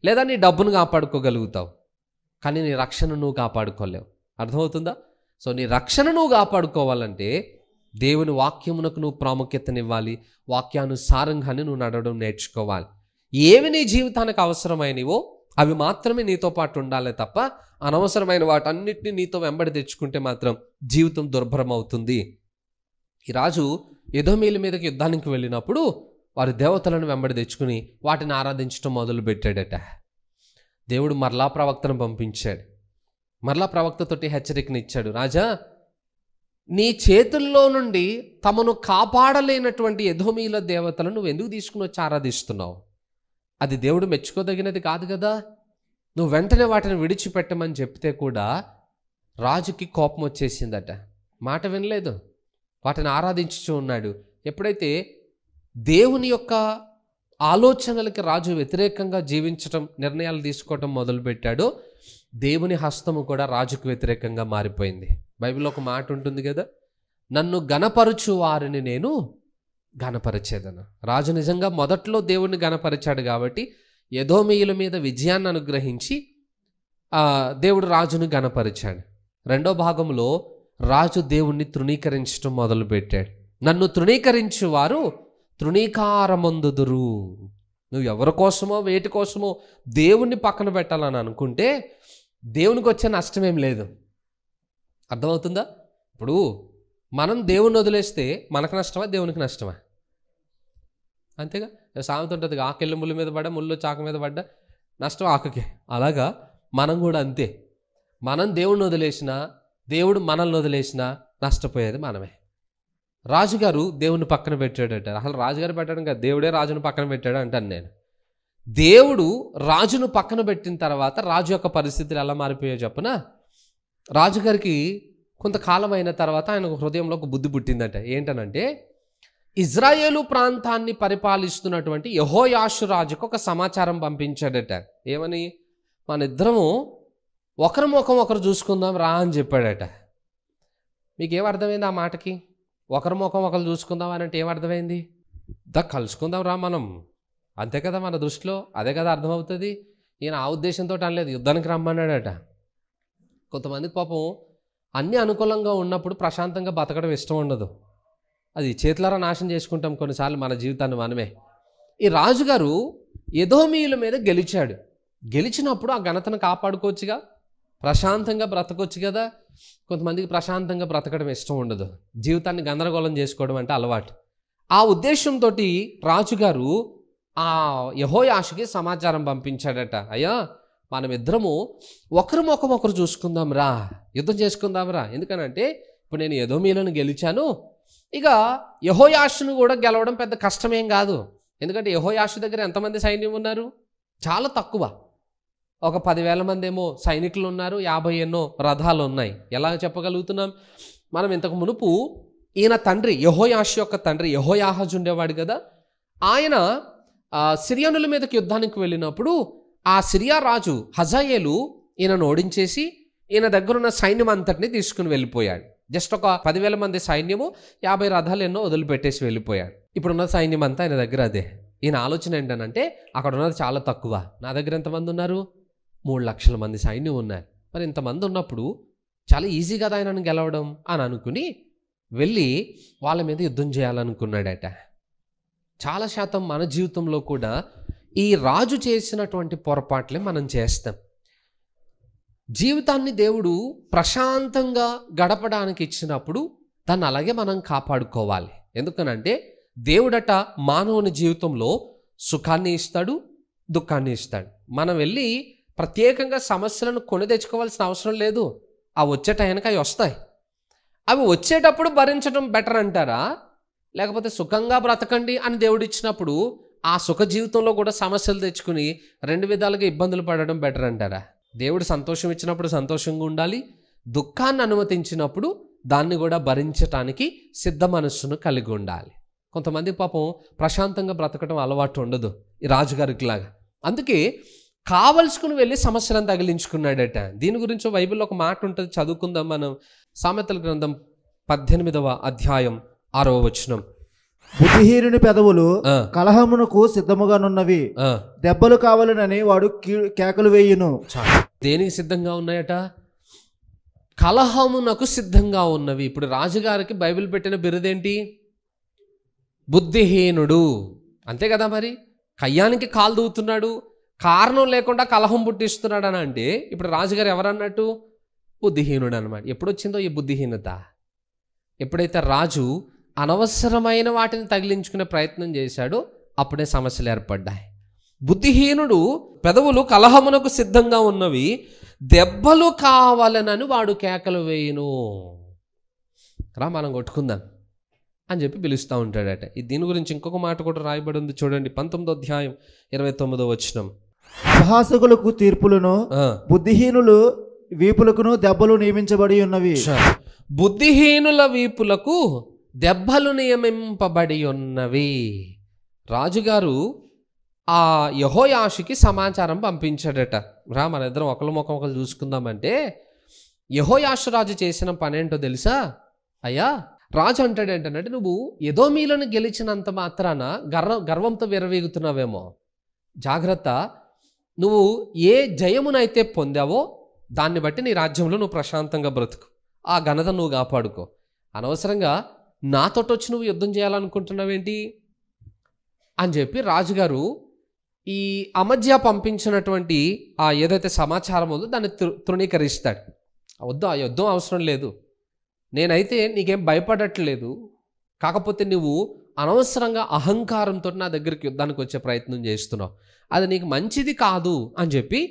లేదా నీ డబ్బును కాపాడుకోగలుగుతావు, కానీ నీ రక్షణ నువ్వు కాపాడుకోలేవు. అర్థమవుతుందా? సో నీ రక్షణ నువ్వు కాపాడుకోవాలంటే దేవుని వాక్యమునకు నువ్వు ప్రాముఖ్యతనివ్వాలి, వాక్యానుసారంగానే నువ్వు నడవడం నేర్చుకోవాలి. ఏవి నీ జీవితానికి అవసరమైనవో అవి మాత్రమే నీతో పాటు ఉండాలి తప్ప అనవసరమైన వాటన్నిటిని నీతో వెంబడి తెచ్చుకుంటే మాత్రం జీవితం దుర్భరం అవుతుంది. ఈ రాజు ఎదోమీయుల మీదకి యుద్ధానికి వెళ్ళినప్పుడు వారి దేవతలను వెంబడి తెచ్చుకుని వాటిని ఆరాధించడం మొదలుపెట్టాడట. దేవుడు మరలా ప్రవక్తను పంపించాడు, మరలా ప్రవక్తతోటి హెచ్చరికనిచ్చాడు, రాజా నీ చేతుల్లో నుండి తమను కాపాడలేనటువంటి ఎదోమీయుల దేవతలను నువ్వు ఎందుకు తీసుకుని వచ్చి ఆరాధిస్తున్నావు? అది దేవుడు మెచ్చుకోదగినది కాదు కదా. నువ్వు వెంటనే వాటిని విడిచిపెట్టమని చెప్తే కూడా రాజుకి కోపం వచ్చేసిందట, మాట వినలేదు, వాటిని ఆరాధించుతూ ఉన్నాడు. ఎప్పుడైతే దేవుని యొక్క ఆలోచనలకి రాజు వ్యతిరేకంగా జీవించటం, నిర్ణయాలు తీసుకోవటం మొదలుపెట్టాడో దేవుని హస్తము కూడా రాజుకు వ్యతిరేకంగా మారిపోయింది. బైబిల్లో ఒక మాట ఉంటుంది కదా, నన్ను గణపరచు వారిని నేను గణపరిచేదను. రాజు నిజంగా మొదట్లో దేవుణ్ణి గణపరిచాడు కాబట్టి ఎదోమీయుల మీద విజయాన్ని అనుగ్రహించి దేవుడు రాజును గణపరిచాడు. రెండో భాగంలో రాజు దేవుణ్ణి తృణీకరించడం మొదలుపెట్టాడు. నన్ను తృణీకరించు వారు తృణీకారమందుదురు. నువ్వు ఎవరి కోసమో వేటి కోసమో దేవుణ్ణి పక్కన పెట్టాలని అనుకుంటే దేవునికి వచ్చే నష్టమేం లేదు. అర్థమవుతుందా? ఇప్పుడు మనం దేవుణ్ణి వదిలేస్తే మనకు నష్టమా, దేవునికి నష్టమా? అంతేగా. సామెత ఉంటుంది, ఆకెళ్ళి ముళ్ళు మీద పడ్డా, ముళ్ళు చాకు మీద పడ్డా నష్టం ఆకుకే. అలాగా మనం కూడా అంతే. మనం దేవుణ్ణి వదిలేసినా, దేవుడు మనల్ని వదిలేసినా నష్టపోయేది మనమే. రాజుగారు దేవుని పక్కన పెట్టాడట. అసలు రాజుగారు పెట్టడం కాదు, దేవుడే రాజును పక్కన పెట్టాడు అంటాను నేను. దేవుడు రాజును పక్కన పెట్టిన తర్వాత రాజు యొక్క పరిస్థితులు ఎలా మారిపోయాయో చెప్పనా? రాజుగారికి కొంతకాలం అయిన తర్వాత ఆయన హృదయంలో ఒక బుద్ధి పుట్టిందట. ఏంటనంటే, ఇజ్రాయేలు ప్రాంతాన్ని పరిపాలిస్తున్నటువంటి యెహోయాషు రాజుకు ఒక సమాచారం పంపించాడట. ఏమని? మన ఇద్దరము ఒకరి ముఖం ఒకరు చూసుకుందాం రా అని చెప్పాడట. మీకేమర్థమైంది ఆ మాటకి? ఒకరి ముఖం ఒకరు చూసుకుందాం అని అంటే ఏమర్థమైంది? కలుసుకుందాం రా మనం, అంతే కదా మన దృష్టిలో, అదే కదా అర్థమవుతుంది. ఈయన ఆ ఉద్దేశంతో అనలేదు, యుద్ధానికి రమ్మన్నాడట. కొంతమందికి పాపం అన్నీ అనుకూలంగా ఉన్నప్పుడు ప్రశాంతంగా బతకడం ఇష్టం ఉండదు. అది చేతులారా నాశనం చేసుకుంటాం కొన్నిసార్లు మన జీవితాన్ని మనమే. ఈ రాజుగారు ఎదోమీయుల మీద గెలిచాడు. గెలిచినప్పుడు ఆ ఘనతను కాపాడుకోవచ్చుగా, ప్రశాంతంగా బ్రతకొచ్చు కదా. కొంతమందికి ప్రశాంతంగా బ్రతకడం ఇష్టం ఉండదు, జీవితాన్ని గందరగోళం చేసుకోవడం అంటే అలవాటు. ఆ ఉద్దేశంతో రాజుగారు ఆ యెహోయాషుకి సమాచారం పంపించాడట. అయ్యా, మనమిద్దరము ఒకరి ముఖం ఒకరు చూసుకుందాం రా, యుద్ధం చేసుకుందాం రా. ఎందుకనంటే ఇప్పుడు నేను ఎదోమీయులను గెలిచాను, ఇక యెహోయాషును కూడా గెలవడం పెద్ద కష్టమేం కాదు. ఎందుకంటే యెహోయాషు దగ్గర ఎంతమంది సైన్యం ఉన్నారు? చాలా తక్కువ. ఒక 10,000 మంది ఏమో సైనికులు ఉన్నారు, 50 ఎన్నో రథాలు ఉన్నాయి. ఎలా చెప్పగలుగుతున్నాం? మనం ఇంతకు మునుపు ఈయన తండ్రి యెహోయాషు యొక్క తండ్రి యెహోయాహాజు ఉండేవాడు కదా, ఆయన సిరియనుల మీదకి యుద్ధానికి వెళ్ళినప్పుడు ఆ సిరియా రాజు హజాయేలు ఈయనను ఓడించేసి ఈయన దగ్గర ఉన్న సైన్యం అంతటిని తీసుకుని వెళ్ళిపోయాడు. జస్ట్ ఒక 10,000 మంది సైన్యము, 50 రథాలు ఎన్నో వదిలిపెట్టేసి వెళ్ళిపోయాడు. ఇప్పుడున్న సైన్యం అంతా ఆయన దగ్గర అదే. ఈయన ఆలోచన ఏంటనంటే, అక్కడ ఉన్నది చాలా తక్కువ, నా దగ్గర ఎంతమంది ఉన్నారు? 3 లక్షల మంది సైన్యం ఉన్నారు. మరి ఇంతమంది ఉన్నప్పుడు చాలా ఈజీ కదా ఆయనను గెలవడం అని అనుకుని వెళ్ళి వాళ్ళ మీద యుద్ధం చేయాలనుకున్నాడట. చాలా శాతం మన జీవితంలో కూడా ఈ రాజు చేసినటువంటి పొరపాట్లే మనం చేస్తాం. జీవితాన్ని దేవుడు ప్రశాంతంగా గడపడానికి ఇచ్చినప్పుడు దాన్ని అలాగే మనం కాపాడుకోవాలి. ఎందుకనంటే దేవుడట మానవుని జీవితంలో సుఖాన్ని ఇస్తాడు, దుఃఖాన్ని ఇస్తాడు. మనం వెళ్ళి ప్రత్యేకంగా సమస్యలను కొని తెచ్చుకోవాల్సిన అవసరం లేదు. అవి వచ్చే టైంకి అవి వస్తాయి. అవి వచ్చేటప్పుడు భరించడం బెటర్ అంటారా? లేకపోతే సుఖంగా బ్రతకండి అని దేవుడు ఇచ్చినప్పుడు ఆ సుఖ జీవితంలో కూడా సమస్యలు తెచ్చుకుని 2 విధాలుగా ఇబ్బందులు పడడం బెటర్ అంటారా? దేవుడు సంతోషం ఇచ్చినప్పుడు సంతోషంగా ఉండాలి, దుఃఖాన్ని అనుమతించినప్పుడు దాన్ని కూడా భరించటానికి సిద్ధ మనస్సును కలిగి ఉండాలి. కొంతమంది పాపం ప్రశాంతంగా బ్రతకడం అలవాటు ఉండదు, ఈ రాజుగారికి లాగా. అందుకే కావలసుకుని వెళ్ళి సమస్యలను తగిలించుకున్నాడట. దీని గురించి బైబిల్లో ఒక మాట ఉంటుంది, చదువుకుందాం మనం. సామెతల గ్రంథం 18వ అధ్యాయం 6వ వచనం. బుద్ధిహీనుని పెదవులు కలహమునకు సిద్ధముగానున్నవి, దెబ్బలు కావాలనని వాడు కేకలు వేయును. దేనికి సిద్ధంగా ఉన్నాయట? కలహమునకు సిద్ధంగా ఉన్నవి. ఇప్పుడు రాజుగారికి బైబిల్ పెట్టిన బిరుదేంటి? బుద్ధిహీనుడు. అంతే కదా. మరి కయ్యానికి కాలు దూవుతున్నాడు, కారణం లేకుండా కలహం పుట్టిస్తున్నాడు అని అంటే ఇప్పుడు రాజుగారు ఎవరన్నట్టు? బుద్ధిహీనుడు అన్నమాట. ఎప్పుడొచ్చిందో ఈ బుద్ధిహీనత? ఎప్పుడైతే రాజు అనవసరమైన వాటిని తగిలించుకునే ప్రయత్నం చేశాడో అప్పుడే సమస్యలు ఏర్పడ్డాయి. బుద్ధిహీనుడు పెదవులు కలహమునకు సిద్ధంగా ఉన్నవి, దెబ్బలు కావాలనని వాడు కేకలు వేయును. రా మనం కొట్టుకుందాం అని చెప్పి పిలుస్తూ ఉంటాడట. దీని గురించి ఇంకొక మాట కూడా రాయబడి ఉంది, చూడండి. 19వ అధ్యాయం 29వ వచనం. అపహాసకులకు తీర్పులను, బుద్ధిహీనులు వీపులకును దెబ్బలు నియమించబడి ఉన్నవి. బుద్ధిహీనుల వీపులకు దెబ్బలు నియమింపబడి ఉన్నవి. రాజుగారు ఆ యెహోయాషుకి సమాచారం పంపించాడట. రా మన ఇద్దరం ఒకరి ముఖం ఒకరు చూసుకుందామంటే, యెహోయాషు రాజు చేసిన పని ఏంటో తెలుసా? అయ్యా, రాజు అంటాడు ఏంటంటే, నువ్వు ఎదోమీలను గెలిచినంత మాత్రాన గర్వంతో విర్రవీగుతున్నావేమో. జాగ్రత్త, నువ్వు ఏ జయమునైతే పొందావో దాన్ని బట్టి నీ రాజ్యంలో నువ్వు ప్రశాంతంగా బ్రతుకు, ఆ ఘనత నువ్వు కాపాడుకో. అనవసరంగా నాతోటి వచ్చి నువ్వు యుద్ధం చేయాలనుకుంటున్నావేంటి అని చెప్పి రాజుగారు ఈ అమధ్య పంపించినటువంటి ఆ ఏదైతే సమాచారం ఉందో దాన్ని తృణీకరిస్తాడు. వద్దు, ఆ యుద్ధం అవసరం లేదు, నేనైతే నీకేం భయపడట్లేదు, కాకపోతే నువ్వు అనవసరంగా అహంకారంతో నా దగ్గరికి యుద్ధానికి వచ్చే ప్రయత్నం చేస్తున్నావు, అది నీకు మంచిది కాదు అని చెప్పి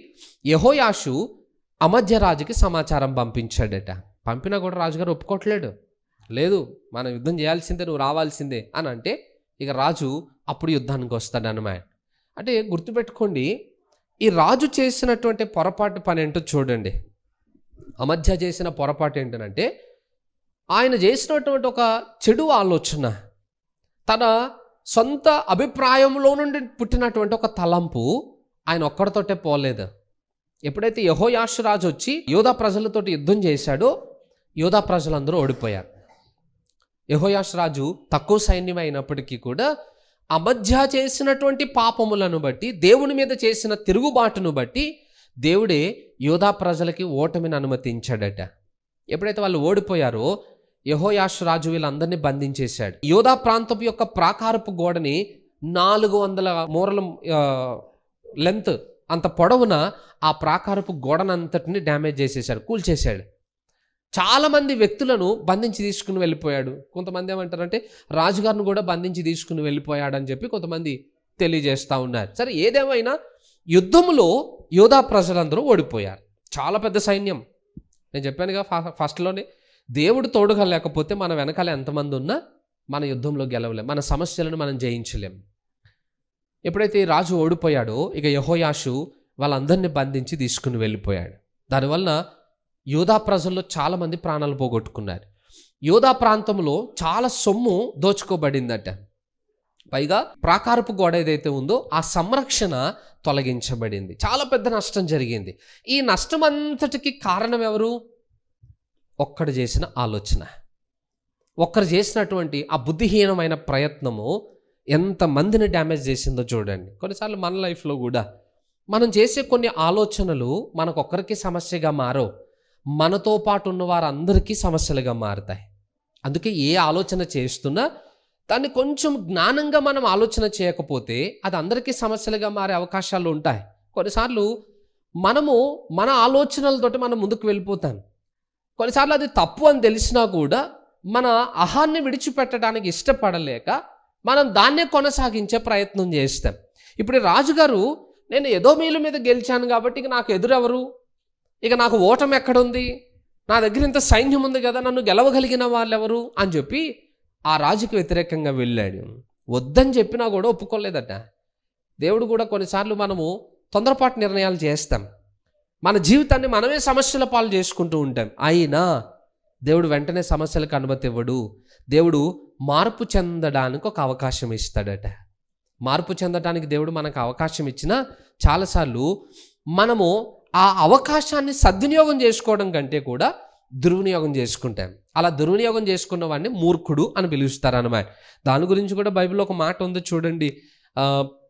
యెహోయాషు అమధ్య రాజుకి సమాచారం పంపించాడట. పంపినా కూడా రాజుగారు ఒప్పుకోవట్లేడు. లేదు, మనం యుద్ధం చేయాల్సిందే, నువ్వు రావాల్సిందే అని అంటే ఇక రాజు అప్పుడు యుద్ధానికి వస్తాడన్నమాట. అంటే గుర్తుపెట్టుకోండి, ఈ రాజు చేసినటువంటి పొరపాటు పని ఏంటో చూడండి. అమధ్య చేసిన పొరపాటు ఏంటంటే, ఆయన చేసినటువంటి ఒక చెడు ఆలోచన, తన సొంత అభిప్రాయంలో నుండి పుట్టినటువంటి ఒక తలంపు ఆయన ఒక్కడితోటే పోలేదు. ఎప్పుడైతే యెహోయాషు రాజు వచ్చి యోధా ప్రజలతోటి యుద్ధం చేశాడో యోధా ప్రజలందరూ ఓడిపోయారు. యెహోయాషు రాజు తక్కువ సైన్యం అయినప్పటికీ కూడా అమధ్య చేసినటువంటి పాపములను బట్టి, దేవుని మీద చేసిన తిరుగుబాటును బట్టి దేవుడే యోధా ప్రజలకి ఓటమిని అనుమతించాడట. ఎప్పుడైతే వాళ్ళు ఓడిపోయారో యెహోయాషు రాజు వీళ్ళందరినీ బంధించేశాడు. యోధా ప్రాంతం యొక్క ప్రాకారపు గోడని 400 మూరల లెంత్ అంత పొడవున ఆ ప్రాకారపు గోడనంతటిని డ్యామేజ్ చేసేసాడు, కూల్చేశాడు. చాలామంది వ్యక్తులను బంధించి తీసుకుని వెళ్ళిపోయాడు. కొంతమంది ఏమంటారంటే రాజుగారిని కూడా బంధించి తీసుకుని వెళ్ళిపోయాడని చెప్పి కొంతమంది తెలియజేస్తూ ఉన్నారు. సరే, ఏదేమైనా యుద్ధంలో యోధా ప్రజలందరూ ఓడిపోయారు. చాలా పెద్ద సైన్యం. నేను చెప్పానుగా ఫస్ట్లోనే, దేవుడు తోడుగా లేకపోతే మన వెనకాల ఎంతమంది ఉన్నా మన యుద్ధంలో గెలవలేం, మన సమస్యలను మనం జయించలేం. ఎప్పుడైతే ఈ రాజు ఓడిపోయాడో ఇక యెహోయాషు వాళ్ళందరినీ బంధించి తీసుకుని వెళ్ళిపోయాడు. దానివల్ల యోధా ప్రజల్లో చాలామంది ప్రాణాలు పోగొట్టుకున్నారు. యోధా ప్రాంతంలో చాలా సొమ్ము దోచుకోబడిందట. పైగా ప్రాకారపు గోడ ఏదైతే ఉందో ఆ సంరక్షణ తొలగించబడింది. చాలా పెద్ద నష్టం జరిగింది. ఈ నష్టం అంతటికి కారణం ఎవరు? ఒక్కడు చేసిన ఆలోచన, ఒక్కరు చేసినటువంటి ఆ బుద్ధిహీనమైన ప్రయత్నము ఎంతమందిని డ్యామేజ్ చేసిందో చూడండి. కొన్నిసార్లు మన లైఫ్లో కూడా మనం చేసే కొన్ని ఆలోచనలు మనకొక్కరికి సమస్యగా మారో, మనతో పాటు ఉన్న వారందరికీ సమస్యలుగా మారుతాయి. అందుకే ఏ ఆలోచన చేస్తున్నా దాన్ని కొంచెం జ్ఞానంగా మనం ఆలోచన చేయకపోతే అది అందరికీ సమస్యలుగా మారే అవకాశాలు ఉంటాయి. కొన్నిసార్లు మనము మన ఆలోచనలతోటి మనం ముందుకు వెళ్ళిపోతాం. కొన్నిసార్లు అది తప్పు అని తెలిసినా కూడా మన అహాన్ని విడిచిపెట్టడానికి ఇష్టపడలేక మనం దాన్నే కొనసాగించే ప్రయత్నం చేస్తాం. ఇప్పుడు రాజుగారు, నేను ఎదోమీల మీద గెలిచాను కాబట్టి ఇక నాకు ఎదురెవరు, ఇక నాకు ఓటమి ఎక్కడుంది, నా దగ్గర ఇంత సైన్యం ఉంది కదా, నన్ను గెలవగలిగిన వాళ్ళు ఎవరు అని చెప్పి ఆ రాజుకి వ్యతిరేకంగా వెళ్ళాడు. వద్దని చెప్పినా కూడా ఒప్పుకోలేదట. దేవుడు కూడా కొన్నిసార్లు మనము తొందరపాటు నిర్ణయాలు చేస్తాం, మన జీవితాన్ని మనమే సమస్యల పాలు చేసుకుంటూ ఉంటాం. అయినా దేవుడు వెంటనే సమస్యలకు అనుమతి ఇవ్వడు. దేవుడు మార్పు చెందడానికి ఒక అవకాశం ఇస్తాడట. మార్పు చెందడానికి దేవుడు మనకు అవకాశం ఇచ్చినా చాలాసార్లు మనము ఆ అవకాశాన్ని సద్వినియోగం చేసుకోవడం కంటే కూడా దుర్వినియోగం చేసుకుంటాం. అలా దుర్వినియోగం చేసుకున్న వాడిని మూర్ఖుడు అని పిలుస్తారన్నమాట. దాని గురించి కూడా బైబిల్లో ఒక మాట ఉంది చూడండి.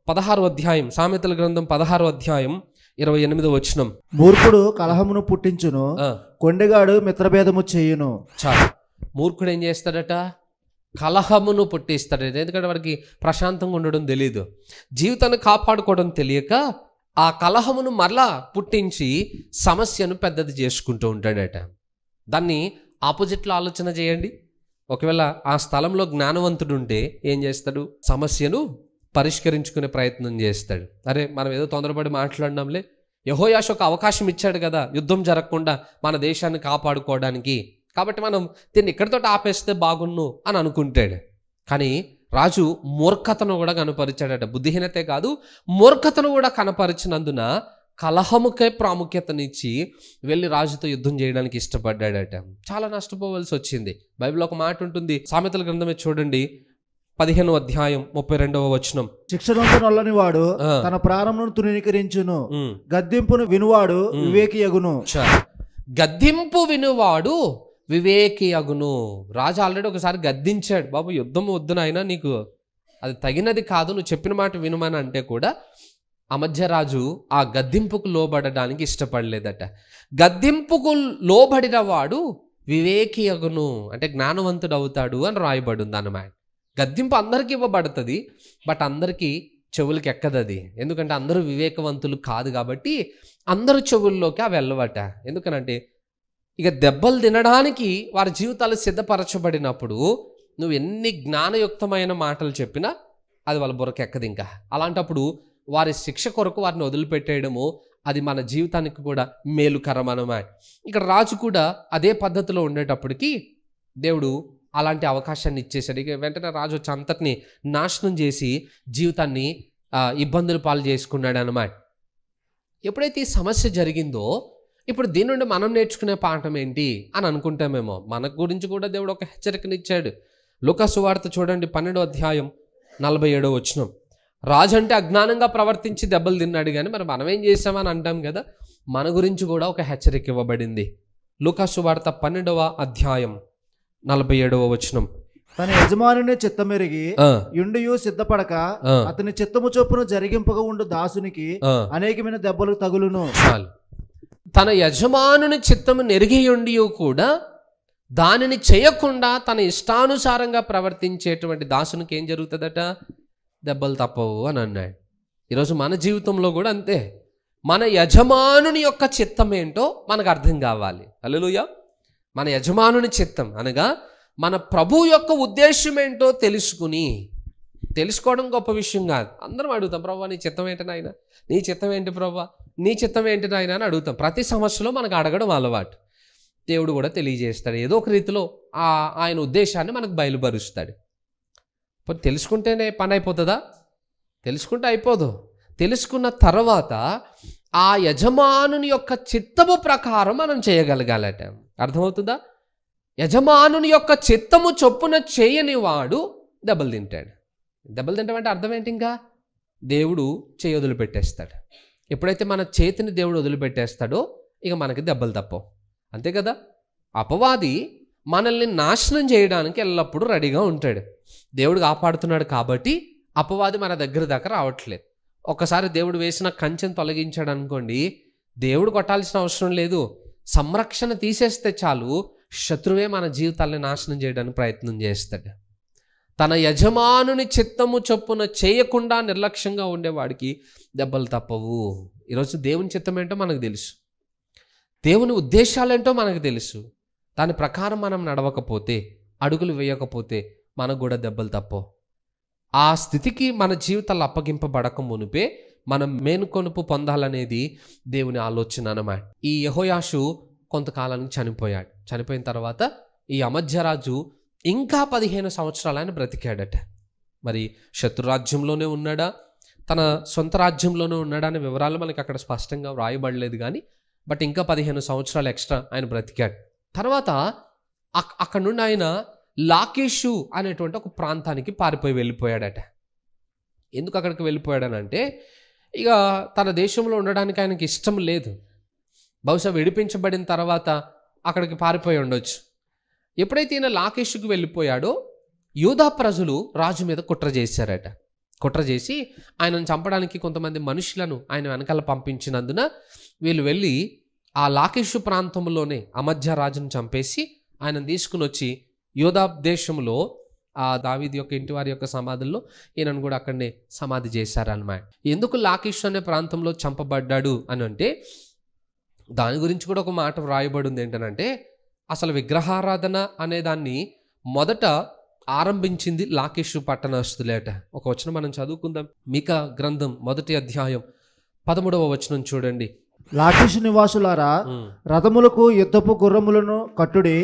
16వ అధ్యాయం, సామెతల గ్రంథం 16వ అధ్యాయం 28వ వచనం. మూర్ఖుడు కలహమును పుట్టించును, కొండెగాడు మిత్రభేదము చేయును. చాలు. మూర్ఖుడు ఏం చేస్తాడట? కలహమును పుట్టిస్తాడట. ఎందుకంటే వాడికి ప్రశాంతంగా ఉండడం తెలియదు, జీవితాన్ని కాపాడుకోవడం తెలియక ఆ కలహమును మరలా పుట్టించి సమస్యను పెద్దది చేసుకుంటూ ఉంటాడట. దాన్ని ఆపోజిట్లో ఆలోచన చేయండి. ఒకవేళ ఆ స్థలంలో జ్ఞానవంతుడు ఉంటే ఏం చేస్తాడు? సమస్యను పరిష్కరించుకునే ప్రయత్నం చేస్తాడు. అరే, మనం ఏదో తొందరపడి మాట్లాడినాంలే, యెహోయాషు ఒక అవకాశం ఇచ్చాడు కదా యుద్ధం జరగకుండా మన దేశాన్ని కాపాడుకోవడానికి, కాబట్టి మనం దీన్ని ఇక్కడితో ఆపేస్తే బాగున్ను అని అనుకుంటాడు. కానీ రాజు మూర్ఖతను కూడా కనపరిచాడట. బుద్ధిహీనతే కాదు, మూర్ఖతను కూడా కనపరిచినందున కలహముకే ప్రాముఖ్యతనిచ్చి వెళ్ళి రాజుతో యుద్ధం చేయడానికి ఇష్టపడ్డాడట. చాలా నష్టపోవలసి వచ్చింది. బైబిల్లో ఒక మాట ఉంటుంది, సామెతల గ్రంథమే చూడండి, 15వ అధ్యాయం 32వ వచనం. శిక్షణొందని వాడు తన ప్రాణమును తృణీకరించును, గద్దింపును వినువాడు వివేకియగును. గద్దింపు వినువాడు వివేకి అగును. రాజు ఆల్రెడీ ఒకసారి గద్దించాడు, బాబు యుద్ధం వద్దు నాయనా, నీకు అది తగినది కాదు, నువ్వు చెప్పిన మాట వినుమని అంటే కూడా అమధ్యరాజు ఆ గద్దింపుకు లోబడడానికి ఇష్టపడలేదట. గద్దింపుకు లోబడిన వాడు వివేకి అగును అంటే జ్ఞానవంతుడు అవుతాడు అని రాయబడింది అన్నమాట. గద్దింపు అందరికీ ఇవ్వబడుతుంది, బట్ అందరికీ చెవులకి ఎక్కదు అది. ఎందుకంటే అందరూ వివేకవంతులు కాదు కాబట్టి అందరూ చెవుల్లోకి అవి వెళ్ళవట. ఎందుకనంటే ఇక దెబ్బలు తినడానికి వారి జీవితాలు సిద్ధపరచబడినప్పుడు నువ్వు ఎన్ని జ్ఞానయుక్తమైన మాటలు చెప్పినా అది వాళ్ళ బుర్రకెక్కదు. ఇంకా అలాంటప్పుడు వారి శిక్ష కొరకు వారిని వదిలిపెట్టేయడము అది మన జీవితానికి కూడా మేలుకరం అన్నమాట. ఇక్కడ రాజు కూడా అదే పద్ధతిలో ఉండేటప్పటికి దేవుడు అలాంటి అవకాశాన్ని ఇచ్చేసాడు. ఇక వెంటనే రాజు వచ్చి అంతటిని నాశనం చేసి జీవితాన్ని ఇబ్బందులు పాలు చేసుకున్నాడు అన్నమాట. ఎప్పుడైతే ఈ సమస్య జరిగిందో ఇప్పుడు దీని నుండి మనం నేర్చుకునే పాఠం ఏంటి అని అనుకుంటామేమో. మన గురించి కూడా దేవుడు ఒక హెచ్చరికనిచ్చాడు. లూకా సువార్త చూడండి 12వ అధ్యాయం 47వ వచనం. రాజు అంటే అజ్ఞానంగా ప్రవర్తించి దెబ్బలు తిన్నాడు, కానీ మరి మనం ఏం చేసామని అంటాం కదా. మన గురించి కూడా ఒక హెచ్చరిక ఇవ్వబడింది. లూకా సువార్త 12వ అధ్యాయం 47వ వచనం. తన యజమానుని చిత్తమెరిగి యుండియు సిద్ధపడక అతని చిత్తము చొప్పున జరిగింపగా ఉండు దాసునికి అనేకమైన దెబ్బలు తగులును. చాలు. తన యజమానుని చిత్తము నెరిగియుండి కూడా దానిని చేయకుండా తన ఇష్టానుసారంగా ప్రవర్తించేటువంటి దాసునికి ఏం జరుగుతుందట? దెబ్బలు తప్పవు అని అన్నాడు. ఈరోజు మన జీవితంలో కూడా అంతే. మన యజమానుని యొక్క చిత్తం ఏంటో మనకు అర్థం కావాలి. హల్లెలూయా. మన యజమానుని చిత్తం అనగా మన ప్రభు యొక్క ఉద్దేశం ఏంటో తెలుసుకోవడం గొప్ప విషయం కాదు. అందరం అడుగుతాం, ప్రభు నీ చిత్తం ఏంటి నాయన, నీ చిత్తం ఏంటి ప్రభు, నీ చిత్తం ఏంటి నాయన అని అడుగుతాం. ప్రతి సమస్యలో మనకు అడగడం అలవాటు. దేవుడు కూడా తెలియజేస్తాడు, ఏదో ఒక రీతిలో ఆయన ఉద్దేశాన్ని మనకు బయలుపరుస్తాడు. తెలుసుకుంటేనే పని అయిపోతుందా? తెలుసుకుంటే అయిపోదు. తెలుసుకున్న తర్వాత ఆ యజమానుని యొక్క చిత్తము ప్రకారం మనం చేయగలగాలట. అర్థమవుతుందా? యజమానుని యొక్క చిత్తము చొప్పున చేయని వాడు దెబ్బలు తింటాడు. దెబ్బలు తింటామంటే అర్థం ఏంటి? ఇంకా దేవుడు చేయి వదిలిపెట్టేస్తాడు. ఎప్పుడైతే మన చేతిని దేవుడు వదిలిపెట్టేస్తాడో ఇక మనకి దెబ్బలు తప్పవు. అంతే కదా. అపవాది మనల్ని నాశనం చేయడానికి ఎల్లప్పుడూ రెడీగా ఉంటాడు. దేవుడు కాపాడుతున్నాడు కాబట్టి అపవాది మన దగ్గర దాకా రావట్లేదు. ఒక్కసారి దేవుడు వేసిన కంచెను తొలగించాడు అనుకోండి, దేవుడు కొట్టాల్సిన అవసరం లేదు. సంరక్షణ తీసేస్తే చాలు, శత్రువే మన జీవితాలను నాశనం చేయడానికి ప్రయత్నం చేస్తాడు. తన యజమానుని చిత్తము చొప్పున చేయకుండా నిర్లక్ష్యంగా ఉండేవాడికి దెబ్బలు తప్పవు. ఈరోజు దేవుని చిత్తం ఏంటో మనకు తెలుసు, దేవుని ఉద్దేశాలేంటో మనకు తెలుసు. దాని ప్రకారం మనం నడవకపోతే, అడుగులు వేయకపోతే మనకు కూడా దెబ్బలు తప్పవు. ఆ స్థితికి మన జీవితాలు అప్పగింపబడక మునిపే మనం మేనుకొనుపు పొందాలనేది దేవుని ఆలోచన అన్నమాట. ఈ యెహోయాషు కొంతకాలానికి చనిపోయాడు. చనిపోయిన తర్వాత ఈ అమధ్యరాజు ఇంకా 15 సంవత్సరాలు ఆయన బ్రతికాడట. మరి శత్రురాజ్యంలోనే ఉన్నాడా, తన సొంత రాజ్యంలోనే ఉన్నాడా అనే వివరాలు మనకి అక్కడ స్పష్టంగా వ్రాయబడలేదు, కానీ బట్ ఇంకా 15 సంవత్సరాలు ఎక్స్ట్రా ఆయన బ్రతికాడు. తర్వాత అక్కడ నుండి ఆయన లాకీషు అనేటువంటి ఒక ప్రాంతానికి పారిపోయి వెళ్ళిపోయాడట. ఎందుకు అక్కడికి వెళ్ళిపోయాడనంటే ఇక తన దేశంలో ఉండడానికి ఆయనకి ఇష్టం లేదు. బహుశా విడిపించబడిన తర్వాత అక్కడికి పారిపోయి ఉండొచ్చు. ఎప్పుడైతే ఈయన లాకీషుకు వెళ్ళిపోయాడో యూదా ప్రజలు రాజు మీద కుట్ర చేశారట. కుట్ర చేసి ఆయనను చంపడానికి కొంతమంది మనుషులను ఆయన వెనకాల పంపించినందున వీళ్ళు వెళ్ళి ఆ లాకీషు ప్రాంతంలోనే అమధ్య రాజును చంపేసి ఆయనను తీసుకుని వచ్చి యూదా దేశంలో ఆ దావీదు యొక్క ఇంటి వారి యొక్క సమాధుల్లో ఈయనను కూడా అక్కడనే సమాధి చేశారన్నమాట. ఎందుకు లాకీషు అనే ప్రాంతంలో చంపబడ్డాడు అని అంటే దాని గురించి కూడా ఒక మాట వ్రాయబడి ఉంది. ఏంటనంటే అసలు విగ్రహారాధన అనే దాన్ని మొదట ఆరంభించింది లాకీషు పట్టణస్తులేట. ఒక వచనం మనం చదువుకుందాం. మీకా గ్రంథం 1వ అధ్యాయం 13వ వచనం చూడండి. లాకీషు నివాసులారా, రథములకు యుద్ధపు గుర్రములను కట్టుడి.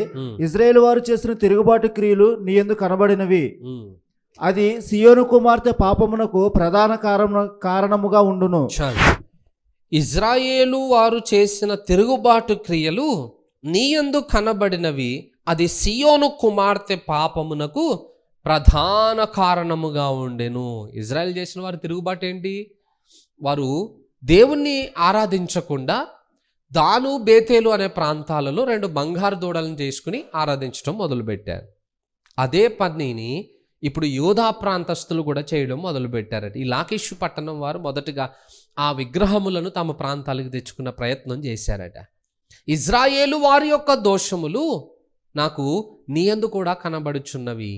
ఇజ్రాయేలు వారు చేసిన తిరుగుబాటు క్రియలు నీ యందు కనబడినవి. అది సియోను కుమార్తె పాపమునకు ప్రధాన కారణముగా ఉండును. ఇజ్రాయేలు వారు చేసిన తిరుగుబాటు క్రియలు నీ యందు కనబడినవి, అది సియోను కుమార్తె పాపమునకు ప్రధాన కారణముగా ఉండెను. ఇజ్రాయెల్ చేసిన వారు తిరుగుబాటు ఏంటి? వారు దేవుణ్ణి ఆరాధించకుండా దాను, బేతేలు అనే ప్రాంతాలలో 2 బంగారు దూడలను చేసుకుని ఆరాధించడం మొదలుపెట్టారు. అదే పనిని ఇప్పుడు యూదా ప్రాంతస్తులు కూడా చేయడం మొదలుపెట్టారట. ఈ లాకీషు పట్టణం వారు మొదటగా ఆ విగ్రహములను తమ ప్రాంతాలకు తెచ్చుకున్న ప్రయత్నం చేశారట. ఇజ్రాయేలు వారి యొక్క దోషములు నాకు నీ యందు కూడా కనబడుచున్నవి,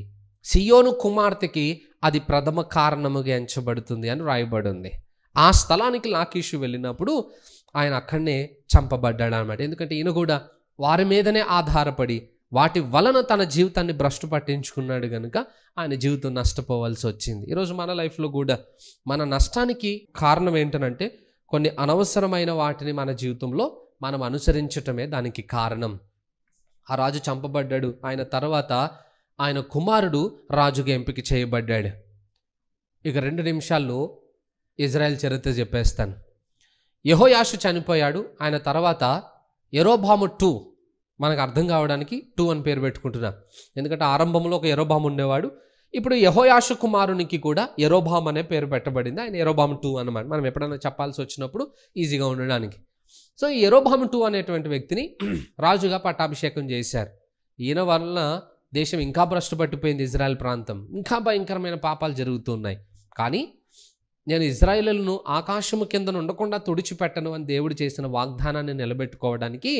సియోను కుమార్తెకి అది ప్రథమ కారణముగా ఎంచబడుతుంది అని రాయబడి ఉంది. ఆ స్థలానికి లాకీషు వెళ్ళినప్పుడు ఆయన అక్కడనే చంపబడ్డాడు అన్నమాట. ఎందుకంటే ఈయన కూడా వారి మీదనే ఆధారపడి వాటి వలన తన జీవితాన్ని భ్రష్టు పట్టించుకున్నాడు కనుక ఆయన జీవితం నష్టపోవాల్సి వచ్చింది. ఈరోజు మన లైఫ్లో కూడా మన నష్టానికి కారణం ఏంటనంటే కొన్ని అనవసరమైన వాటిని మన జీవితంలో మనం అనుసరించటమే దానికి కారణం. ఆ రాజు చంపబడ్డాడు. ఆయన తర్వాత ఆయన కుమారుడు రాజుగా ఎంపిక చేయబడ్డాడు. ఇక 2 నిమిషాల్లో ఇజ్రాయెల్ చరిత్ర చెప్పేస్తాను. యెహోయాషు చనిపోయాడు. ఆయన తర్వాత యెరోబాము 2, మనకు అర్థం కావడానికి 2 అని పేరు పెట్టుకుంటున్నా. ఎందుకంటే ఆరంభంలో ఒక యెరోబాము ఉండేవాడు. ఇప్పుడు యెహోయాషు కుమారునికి కూడా యెరోబాము అనే పేరు పెట్టబడింది. ఆయన యెరోబాము 2 అన్నమాట. మనం ఎప్పుడైనా చెప్పాల్సి వచ్చినప్పుడు ఈజీగా ఉండడానికి. సో ఈ యెరోబాము 2 అనేటువంటి వ్యక్తిని రాజుగా పట్టాభిషేకం చేశారు. ఈయన వలన దేశం ఇంకా భ్రష్టు పట్టిపోయింది. ఇజ్రాయెల్ ప్రాంతం ఇంకా భయంకరమైన పాపాలు జరుగుతున్నాయి. కానీ నేను ఇజ్రాయేలును ఆకాశము కింద ఉండకుండా తుడిచిపెట్టను అని దేవుడు చేసిన వాగ్దానాన్ని నిలబెట్టుకోవడానికి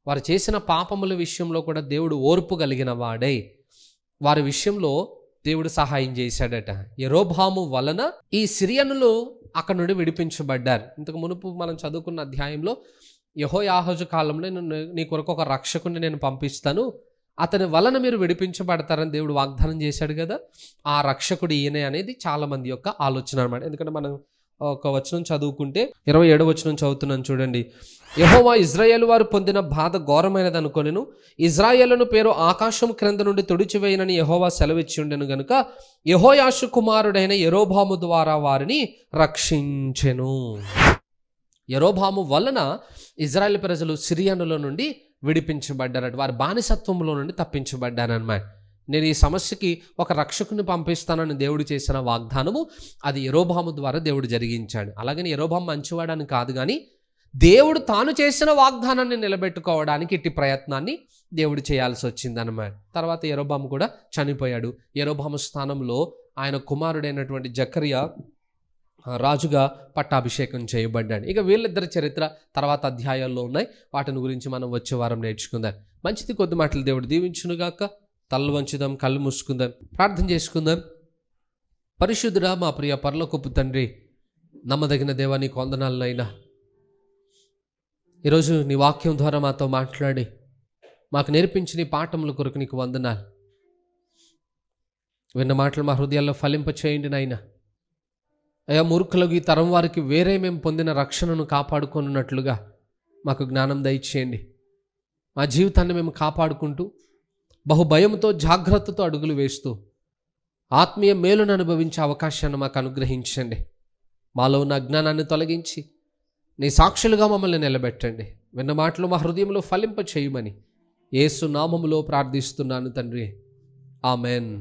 వారు చేసిన పాపముల విషయంలో కూడా దేవుడు ఓర్పు కలిగిన వాడై వారి విషయంలో దేవుడు సహాయం చేశాడట. యెరోబాము వలన ఈ సిరియనులు అక్కడ నుండి విడిపించబడ్డారు. ఇంతకు మునుపు మనం చదువుకున్న అధ్యాయంలో యెహోయాహాజు కాలంలో నీ కొరకు ఒక రక్షకుని నేను పంపిస్తాను, అతని వలన మీరు విడిపించబడతారని దేవుడు వాగ్దానం చేశాడు కదా. ఆ రక్షకుడు ఈయనే అనేది చాలా మంది యొక్క ఆలోచన అన్నమాట. ఎందుకంటే మనం ఒక వచనం చదువుకుంటే 27వ వచనం చదువుతున్నాను చూడండి. యెహోవా ఇజ్రాయేలు వారు పొందిన బాధ ఘోరమైనది అనుకొనెను, ఇజ్రాయేలును పేరు ఆకాశం క్రింద నుండి తుడిచివేయనని యెహోవా సెలవిచ్చి ఉండెను గనుక యెహోయాషు కుమారుడైన యెరోబాము ద్వారా వారిని రక్షించెను. యెరోబాము వలన ఇజ్రాయేల్ ప్రజలు సిరియనుల నుండి విడిపించబడ్డారట. వారి బానిసత్వంలో నుండి తప్పించబడ్డారన్నమాట. నేను ఈ సమస్యకి ఒక రక్షకుని పంపిస్తానని దేవుడు చేసిన వాగ్దానము అది యెరోబాము ద్వారా దేవుడు జరిగించాడు. అలాగని యెరోబాము మంచివాడని కాదు, కానీ దేవుడు తాను చేసిన వాగ్దానాన్ని నిలబెట్టుకోవడానికి ఇట్టి ప్రయత్నాన్ని దేవుడు చేయాల్సి వచ్చిందన్నమాట. తర్వాత యెరోబాము కూడా చనిపోయాడు. యెరోబాము స్థానంలో ఆయన కుమారుడైనటువంటి జకరియా రాజుగా పట్టాభిషేకం చేయబడ్డాడు. ఇక వీళ్ళిద్దరి చరిత్ర తర్వాత అధ్యాయాల్లో ఉన్నాయి. వాటిని గురించి మనం వచ్చే వారం నేర్చుకుందాం. మంచిది, కొద్ది మాటలు దేవుడు దీవించునుగాక. తలలు వంచుదాం, కళ్ళు మూసుకుందాం, ప్రార్థన చేసుకుందాం. పరిశుద్ధుడా, మా ప్రియ పరలోకపు తండ్రి, నమ్మదగిన దేవా, నీకు వందనాలనైనా. ఈరోజు నీ వాక్యం ద్వారా మాతో మాట్లాడి మాకు నేర్పించిన ఈ పాఠముల కొరకు నీకు వందనాలు. విన్న మాటలు మా హృదయాల్లో ఫలింప చేయండి నాయనా. అయ్యా, మూర్ఖులకు ఈ తరం వారికి వేరే మేము పొందిన రక్షణను కాపాడుకున్నట్లుగా మాకు జ్ఞానం దయచేయండి. మా జీవితాన్ని మేము కాపాడుకుంటూ బహుభయంతో జాగ్రత్తతో అడుగులు వేస్తూ ఆత్మీయ మేలును అనుభవించే అవకాశాన్ని మాకు అనుగ్రహించండి. మాలో ఉన్న అజ్ఞానాన్ని తొలగించి నీ సాక్షులుగా మమ్మల్ని నిలబెట్టండి. విన్న మాటలు మా హృదయంలో ఫలింప చేయమని యేసు నామములో ప్రార్థిస్తున్నాను తండ్రి. ఆమెన్.